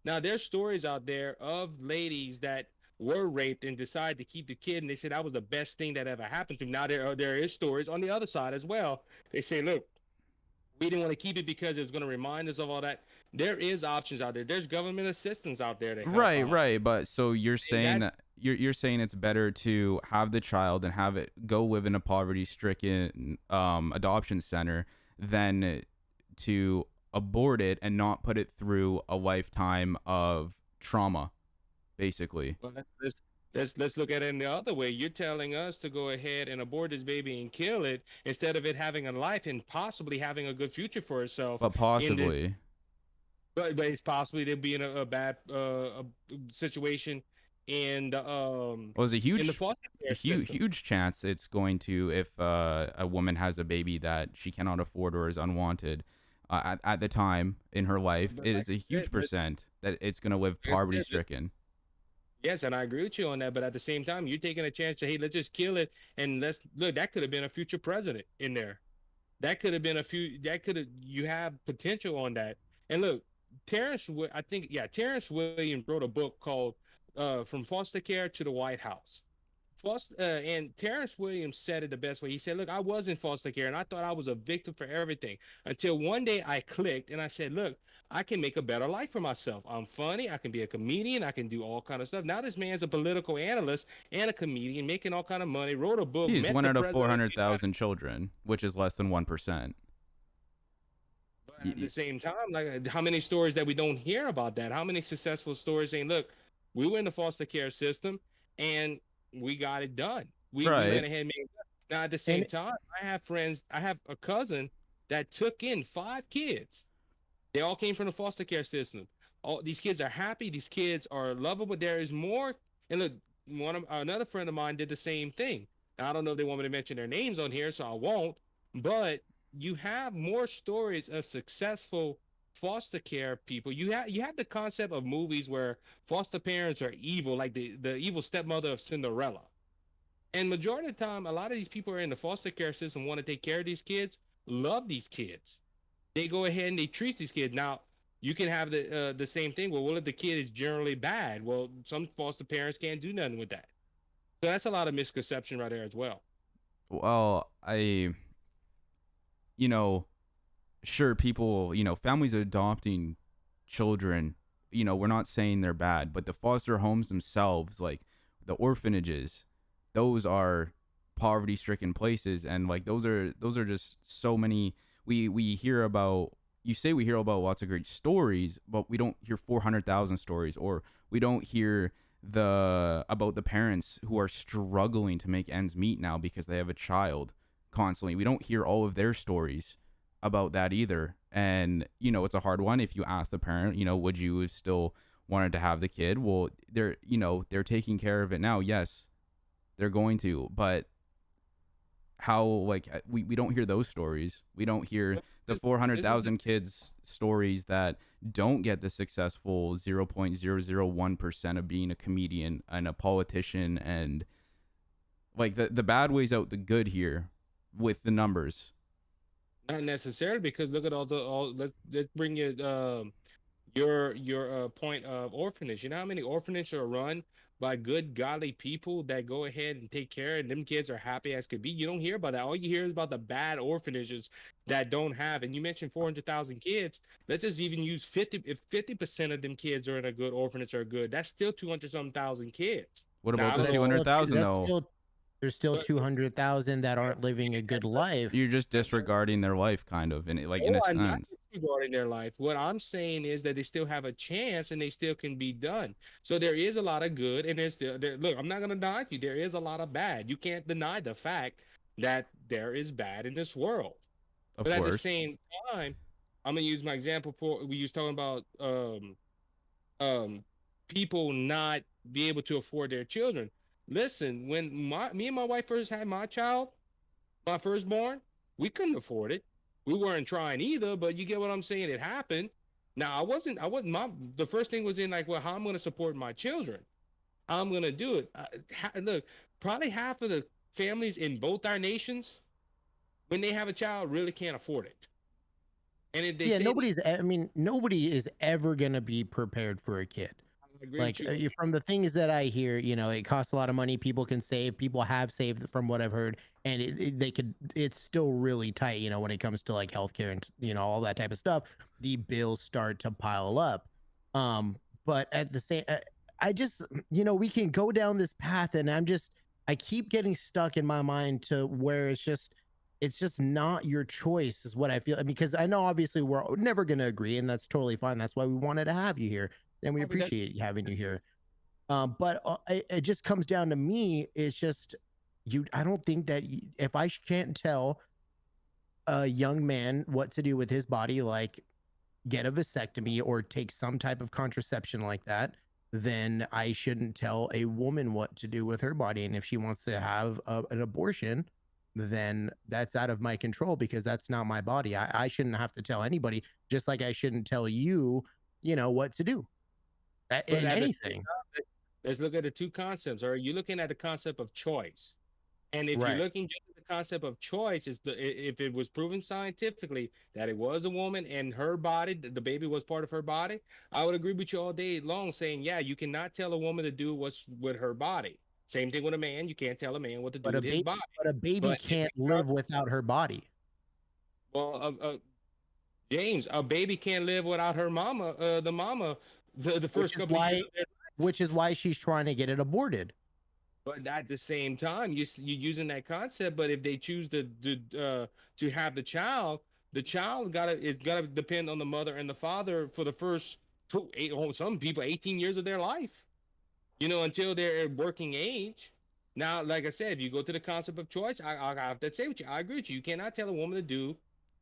Now there's stories out there of ladies that were raped and decided to keep the kid, and they said that was the best thing that ever happened to them. Now there is stories on the other side as well. They say, look, we didn't want to keep it because it was going to remind us of all that. There is options out there. There's government assistance out there to help Right, out. right. But so you're And saying that's that you're saying it's better to have the child and have it go live in a poverty-stricken adoption center than to abort it and not put it through a lifetime of trauma, basically. well, let's look at it in the other way. You're telling us to go ahead and abort this baby and kill it instead of it having a life and possibly having a good future for itself But in this. possibly, But it's possibly they'll be in a bad situation in the well, there's a in the huge, foster care huge, system. huge chance it's going to, if a woman has a baby that she cannot afford or is unwanted at the time in her life, But it like is a I huge said, percent that it's going to live there's poverty-stricken. yes, and I agree with you on that. But at the same time, you're taking a chance to, hey, let's just kill it and let's look. That could have been a future president in there. That could have been a few. That could have. You have potential on that. And look, I think yeah, Terrence Williams wrote a book called "From Foster Care to the White House." Foster and Terrence Williams said it the best way. He said, "Look, I was in foster care and I thought I was a victim for everything until one day I clicked and I said, look, I can make a better life for myself. I'm funny. I can be a comedian. I can do all kind of stuff. Now this man's a political analyst and a comedian, making all kind of money. Wrote a book, He's met one the out of president of the United." 400,000 children, which is less than 1%. But at the same time, like how many stories that we don't hear about that? How many successful stories saying, look, we were in the foster care system and we got it done. We Right. went ahead and made it done. Now at the And same time, I have friends, I have a cousin that took in 5 kids. They all came from the foster care system. All these kids are happy, these kids are lovable. There is more. And look, another friend of mine did the same thing. Now, I don't know if they want me to mention their names on here, so I won't. But you have more stories of successful foster care people. You have the concept of movies where foster parents are evil, like the evil stepmother of Cinderella. And majority of the time, a lot of these people are in the foster care system, want to take care of these kids, love these kids. They go ahead and they treat these kids. Now, you can have the same thing. Well, what if the kid is generally bad? Well, some foster parents can't do nothing with that. So that's a lot of misconception right there as well. Well, you know, sure, people, families adopting children, we're not saying they're bad, but the foster homes themselves, like the orphanages, those are poverty-stricken places, and like those are just so many. We hear about. You say we hear about lots of great stories, but we don't hear 400,000 stories, or we don't hear about the parents who are struggling to make ends meet now because they have a child constantly. We don't hear all of their stories about that either. And it's a hard one. If you ask the parent, would you still wanted to have the kid? Well, they're taking care of it now. Yes, they're going to, but how, like, we don't hear those stories. We don't hear the This is 400,000 kids stories that don't get the successful 0.001% of being a comedian and a politician, and like the bad weighs out the good here with the numbers. not necessarily because look at all. Let's bring it. Your point of orphanage. You know how many orphanages are run by good, godly people that go ahead and take care, and them kids are happy as could be. You don't hear about that. All you hear is about the bad orphanages that don't have. And you mentioned 400,000 kids. Let's just even use 50. If 50% of them kids are in a good orphanage are good, that's still 200 some thousand kids. What Now about I the don't that's know. still 200,000 that's though? still There's still But 200,000 that aren't living a good life. You're just disregarding their life, kind of, in no, a I'm not sense. disregarding their life. What I'm saying is that they still have a chance and they still can be done. So there is a lot of good and there's still there. Look, I'm not gonna deny you. There is a lot of bad. You can't deny the fact that there is bad in this world. Of But at the course. same time, I'm gonna use my example for we was talking about um people not be able to afford their children. Listen, when me and my wife first had my child, my firstborn, we couldn't afford it. We weren't trying either, but you get what I'm saying? It happened. Now I wasn't my the first thing was in like, well, how I'm gonna support my children. How I'm gonna do it. Look, probably half of the families in both our nations, when they have a child, really can't afford it. And if they Yeah, say I mean, nobody is ever gonna be prepared for a kid. I agree with Like, you. from the things that I hear, it costs a lot of money. People can save. People have saved from what I've heard, and they could. It's still really tight, when it comes to like healthcare and all that type of stuff. The bills start to pile up. But at the same, I just, we can go down this path, and I keep getting stuck in my mind to where it's just not your choice, is what I feel. Because I know obviously we're never gonna agree, and that's totally fine. That's why we wanted to have you here and we I mean, that's appreciate having you here. But it just comes down to me. It's just you. I don't think that if can't tell a young man what to do with his body, like get a vasectomy or take some type of contraception like that, then I shouldn't tell a woman what to do with her body. And if she wants to have an abortion, then that's out of my control because that's not my body. I shouldn't have to tell anybody, just like I shouldn't tell you, what to do but in at the same anything. time, let's look at the two concepts. Are you looking at the concept of choice? And if you're Right. looking just at the concept of choice, if it was proven scientifically that it was a woman and her body, the baby was part of her body, I would agree with you all day long saying, yeah, you cannot tell a woman to do what's with her body. Same thing with a man. You can't tell a man what to do But with his body. a baby But if can't it live comes, without her body, well, James, a baby can't live without her mama, the mama, the which first is couple of years why of their she's trying to get it aborted. But at the same time, you're using that concept. But if they choose to have the child gotta depend on the mother and the father for the first some people 18 years of their life. Until they're at working age. Now, like I said, if you go to the concept of choice, I have to say with you. I agree with you. You cannot tell a woman to do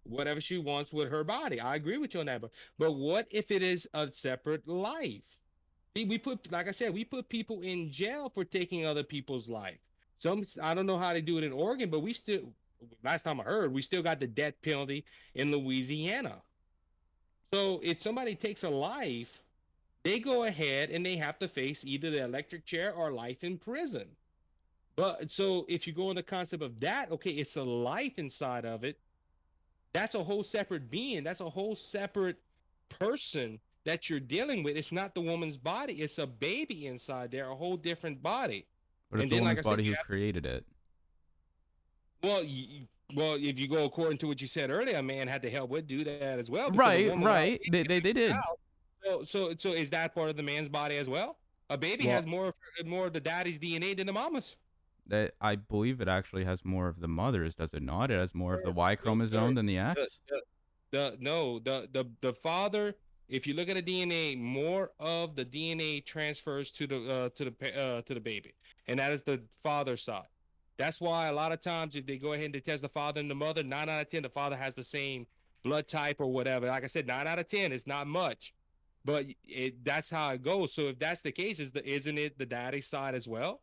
whatever she wants with her body. I agree with you on that. But what if it is a separate life? See, like I said, we put people in jail for taking other people's life. I don't know how they do it in Oregon, but last time I heard, we still got the death penalty in Louisiana. So if somebody takes a life, they go ahead and they have to face either the electric chair or life in prison. But so if you go on the concept of that, okay, it's a life inside of it. That's a whole separate being. That's a whole separate person that you're dealing with. It's not the woman's body. It's a baby inside there, a whole different body. But it's And the then, like woman's I said, body who created it. well, well, if you go according to what you said earlier, a man had to help with do that as well because a Right, woman without a right. baby They can't make a did. child. So is that part of the man's body as well? A baby has Well, more of the daddy's DNA than the mama's. That I believe it actually has more of the mother's, does it not? It has more of the Sir, Y no, sir. chromosome than the The X. the no the father. If you look at the DNA, more of the DNA transfers to the baby, and that is the father's side. That's why a lot of times if they go ahead and they test the father and the mother, 9 out of 10 the father has the same blood type or whatever. Like I said, 9 out of 10 is not much, but that's how it goes. So if that's the case, isn't it the daddy's side as well?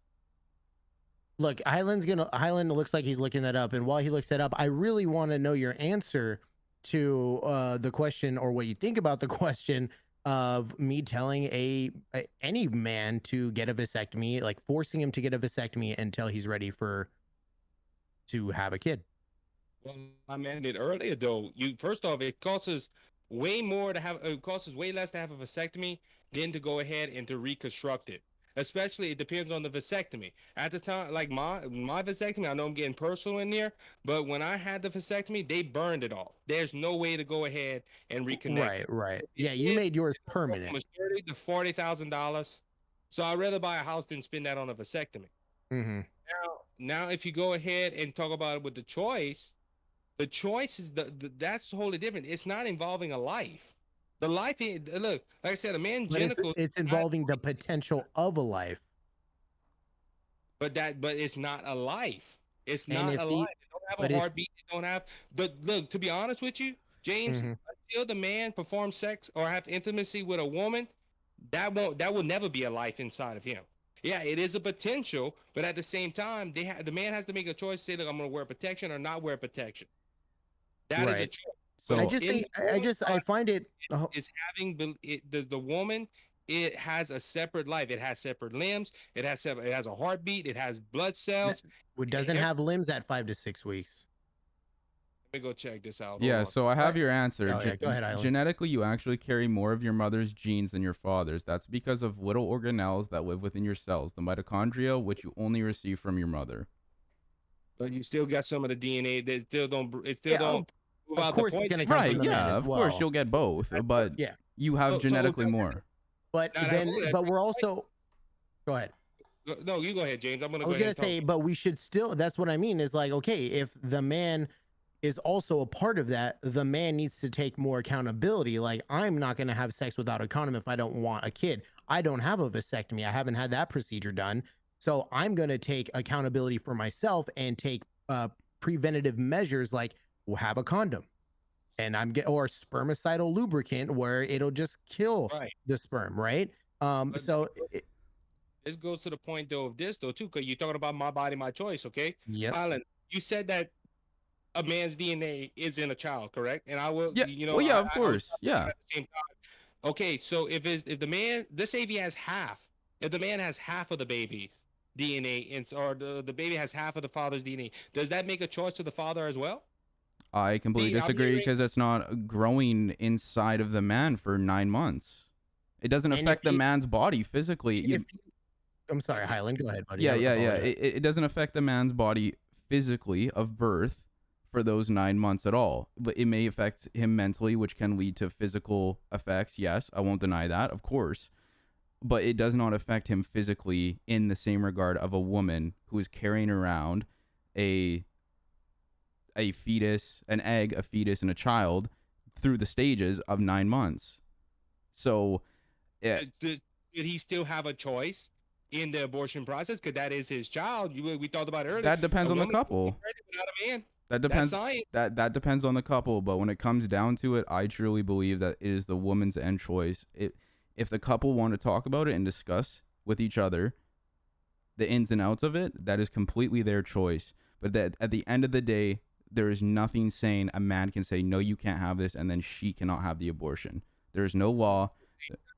look, Highland looks like he's looking that up, and while he looks that up, I really want to know your answer to the question, or what you think about the question of me telling any man to get a vasectomy, like forcing him to get a vasectomy until he's ready to have a kid. Well, I mentioned it earlier though. You first off, it costs us way more to have. It costs us way less to have a vasectomy than to go ahead and to reconstruct it. Especially, it depends on the vasectomy. At the time, like my vasectomy, I know I'm getting personal in there, but when I had the vasectomy, they burned it off. There's no way to go ahead and reconnect Right, it. right. It Yeah, you is made yours from permanent. almost $30,000 to $40,000. So I'd rather buy a house than spend that on a vasectomy. Hmm. now if you go ahead and talk about it with the choice is that's totally different. It's not involving a life. The life, look, like I said, a man's But genitals, it's involving the potential of a life. but it's not a life. It's And not if a the life. It don't have but a it's heartbeat. It don't have the look. To be honest with you, James, Mhm. until the man performs sex or have intimacy with a woman, that will never be a life inside of him. Yeah, it is a potential, but at the same time, the man has to make a choice. Say, look, I'm going to wear protection or not wear protection. That is a right. choice. I But So just in think the woman's I find it body is having the woman. It has a separate life. It has separate limbs. It has a heartbeat. It has blood cells. it doesn't Let have limbs at 5 to 6 weeks. me go check this out. Hold yeah, on. so I have What? your answer. Oh yeah, go ahead, Island. Genetically, you actually carry more of your mother's genes than your father's. That's because of little organelles that live within your cells, the mitochondria, which you only receive from your mother. But you still got some of the DNA that still don't. It still Yeah, don't move of out the course it's point. going to come Right, from the man yeah, as of course well. you'll get both, but Yeah. you have So genetically more. But Now, then hold on. but we're also go ahead. No, you go ahead, James. I'm gonna I go was ahead gonna and talk. say, but we should still. That's what I mean. Is like, okay, if the man is also a part of that, the man needs to take more accountability. Like, I'm not gonna have sex without a condom if I don't want a kid. I don't have a vasectomy. I haven't had that procedure done, so I'm gonna take accountability for myself and take preventative measures like have a condom, and I'm get or spermicidal lubricant where it'll just kill Right. the sperm, right? But So this goes to the point though of this though too, because you're talking about my body, my choice. Okay, yep. Alan, you said that a man's DNA is in a child, correct? And I will, Yeah, you know, well, yeah, of I always course, yeah. at the same time. Okay, so if the man, let's say if he has half, if the man has half of the baby DNA, and or the baby has half of the father's DNA, does that make a choice to the father as well? I completely See, I'm disagree hearing because it's not growing inside of the man for 9 months. It doesn't And if affect the he, man's body physically. if I'm sorry, Highland, go ahead, buddy. Yeah, I yeah, yeah. apologize. It doesn't affect the man's body physically of birth for those 9 months at all. But it may affect him mentally, which can lead to physical effects. Yes, I won't deny that, of course. But it does not affect him physically in the same regard of a woman who is carrying around a fetus, an egg, a fetus, and a child through the stages of 9 months. So, did he still have a choice in the abortion process? Because that is his child. We talked about earlier. that depends A on the woman can't be couple. pregnant without a man. That That's depends. science. That depends on the couple. But when it comes down to it, I truly believe that it is the woman's end choice. If the couple want to talk about it and discuss with each other the ins and outs of it, that is completely their choice. But that at the end of the day, there is nothing saying a man can say no, you can't have this, and then she cannot have the abortion. There is no law.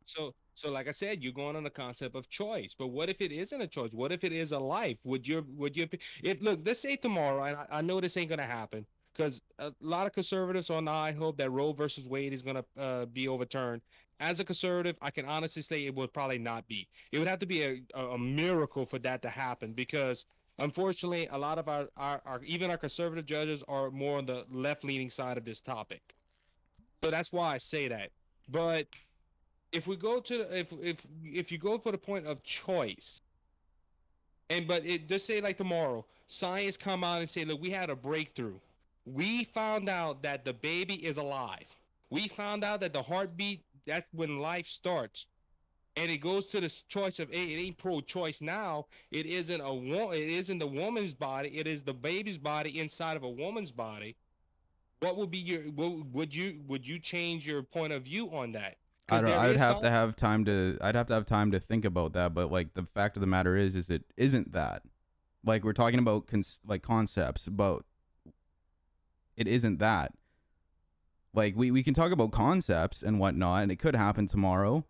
So like I said, you're going on the concept of choice. But what if it isn't a choice? What if it is a life? Would you if look, let's say tomorrow, and I know this ain't gonna happen because a lot of conservatives on the high hope that Roe versus Wade is gonna be overturned. As a conservative, I can honestly say it would probably not be. It would have to be a miracle for that to happen because unfortunately, a lot of our even our conservative judges are more on the left leaning side of this topic. So that's why I say that. But if we go to if you go for the point of choice, and but it just say like tomorrow, science come out and say, look, we had a breakthrough. We found out that the baby is alive. We found out that the heartbeat, that's when life starts. And it goes to this choice of, hey, it ain't pro-choice now. It isn't it isn't the woman's body. It is the baby's body inside of a woman's body. What would be your would you change your point of view on that? I Because don't. there I would is have to some. have time to. I'd have to have time to think about that. But like the fact of the matter is it isn't that. Like we're talking about like concepts, but it isn't that. Like we can talk about concepts and whatnot, and it could happen tomorrow,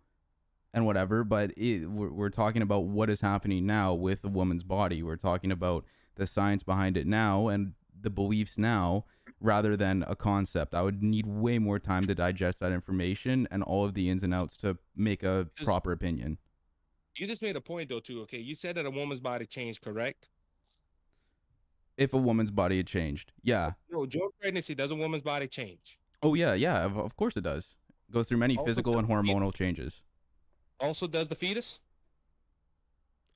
and whatever. But we're talking about what is happening now with a woman's body. We're talking about the science behind it now and the beliefs now, rather than a concept. I would need way more time to digest that information and all of the ins and outs to make a proper opinion. You just made a point though too. Okay, you said that a woman's body changed, correct? If a woman's body had changed, yeah. No, during pregnancy, does a woman's body change? Oh yeah, yeah. Of course it does. It goes through many Also, physical and hormonal changes. also does the fetus?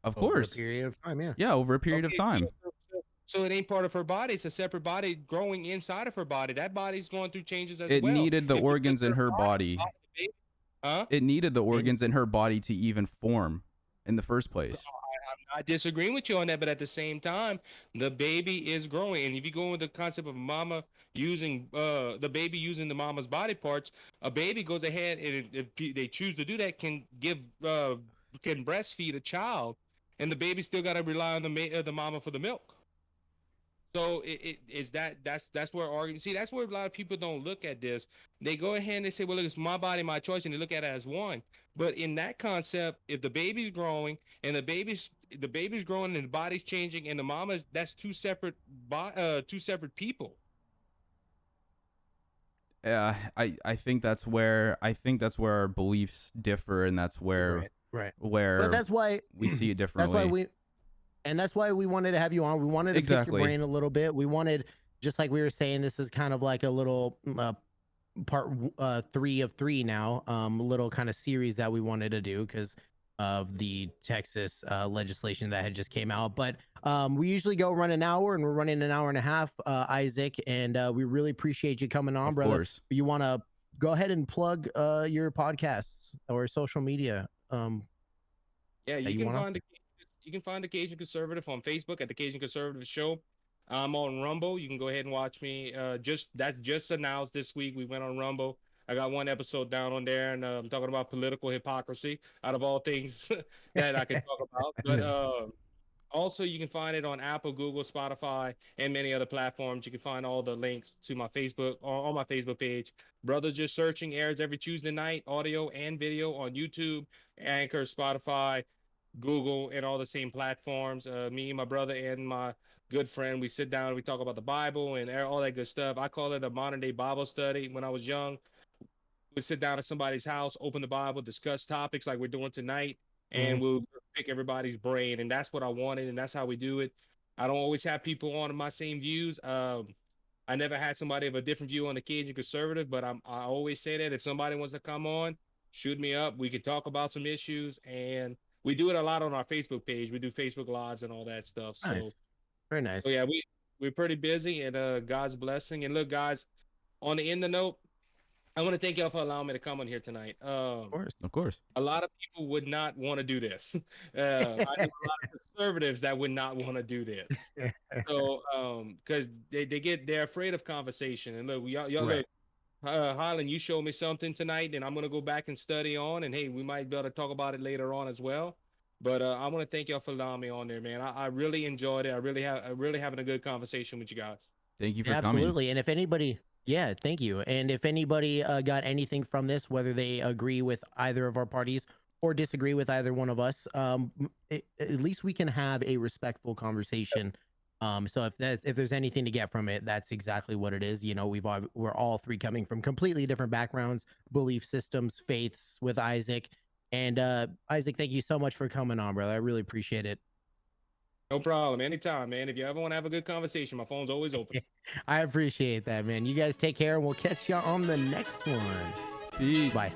Of Over a course. period of time, yeah. Yeah, over a period of Okay, time. So it ain't part of her body. It's a separate body growing inside of her body. That body's going through changes as It well. needed the If you took organs in her her body body. off the baby, huh? It needed the And organs in her body to even form in the first place. I'm not disagreeing with you on that, but at the same time, the baby is growing. And if you go with the concept of mama using the baby using the mama's body parts, a baby goes ahead and if they choose to do that, can give can breastfeed a child, and the baby still got to rely on the mama for the milk. So it is that's where argument. See, that's where a lot of people don't look at this. They go ahead and they say, "Well, look, it's my body, my choice," and they look at it as one. But in that concept, if the baby's growing and the baby's growing and the body's changing and the mama's, that's two separate people. I think that's where our beliefs differ, and that's where right. But where that's why we see it that's differently. why we wanted to have you on. We wanted to pick your Exactly. brain a little bit. We wanted, just like we were saying, this is kind of like a little part 3 of 3 now, a little kind of series that we wanted to do because of the Texas legislation that had just came out. But we usually go run an hour, and we're running an hour and a half, Isaac, and we really appreciate you coming on, Of brother. course. You want to go ahead and plug your podcasts or social media? Yeah, That you you can wanna? find the Cajun Conservative on Facebook at the Cajun Conservative Show. I'm on Rumble. You can go ahead and watch me. Just announced this week. We went on Rumble. I got one episode down on there, and I'm talking about political hypocrisy out of all things that I can talk about. But also, you can find it on Apple, Google, Spotify, and many other platforms. You can find all the links to my Facebook on my Facebook page. Brothers Just Searching airs every Tuesday night, audio and video on YouTube, Anchor, Spotify, Google, and all the same platforms. Me, my brother, and my good friend, we sit down and we talk about the Bible and all that good stuff. I call it a modern day Bible study. When I was young, we'd sit down at somebody's house, open the Bible, discuss topics like we're doing tonight, and Mhm. we'll pick everybody's brain. And that's what I wanted, and that's how we do it. I don't always have people on my same views. I never had somebody of a different view on the Cajun Conservative, but I always say that if somebody wants to come on, shoot me up. We can talk about some issues, and we do it a lot on our Facebook page. We do Facebook Lives and all that stuff. Nice. Very So nice. yeah, we're pretty busy, and God's blessing. And look, guys, on the end of the note, I want to thank y'all for allowing me to come on here tonight. Of course. Of course. A lot of people would not want to do this. I know a lot of conservatives that would not want to do this. So, because they're afraid of conversation. And look, y'all Right. look, Highland, you showed me something tonight, and I'm gonna go back and study on. And hey, we might be able to talk about it later on as well. But I want to thank y'all for allowing me on there, man. I really enjoyed it. I really having a good conversation with you guys. Thank you for Yeah, coming. absolutely. And if anybody, yeah, thank you. And if anybody got anything from this, whether they agree with either of our parties or disagree with either one of us, at least we can have a respectful conversation. So if there's anything to get from it, that's exactly what it is. You know, we're all three coming from completely different backgrounds, belief systems, faiths with Isaac. And Isaac, thank you so much for coming on, brother. I really appreciate it. No problem. Anytime, man. If you ever want to have a good conversation, my phone's always open. I appreciate that, man. You guys take care, and we'll catch you on the next one. Peace. Bye.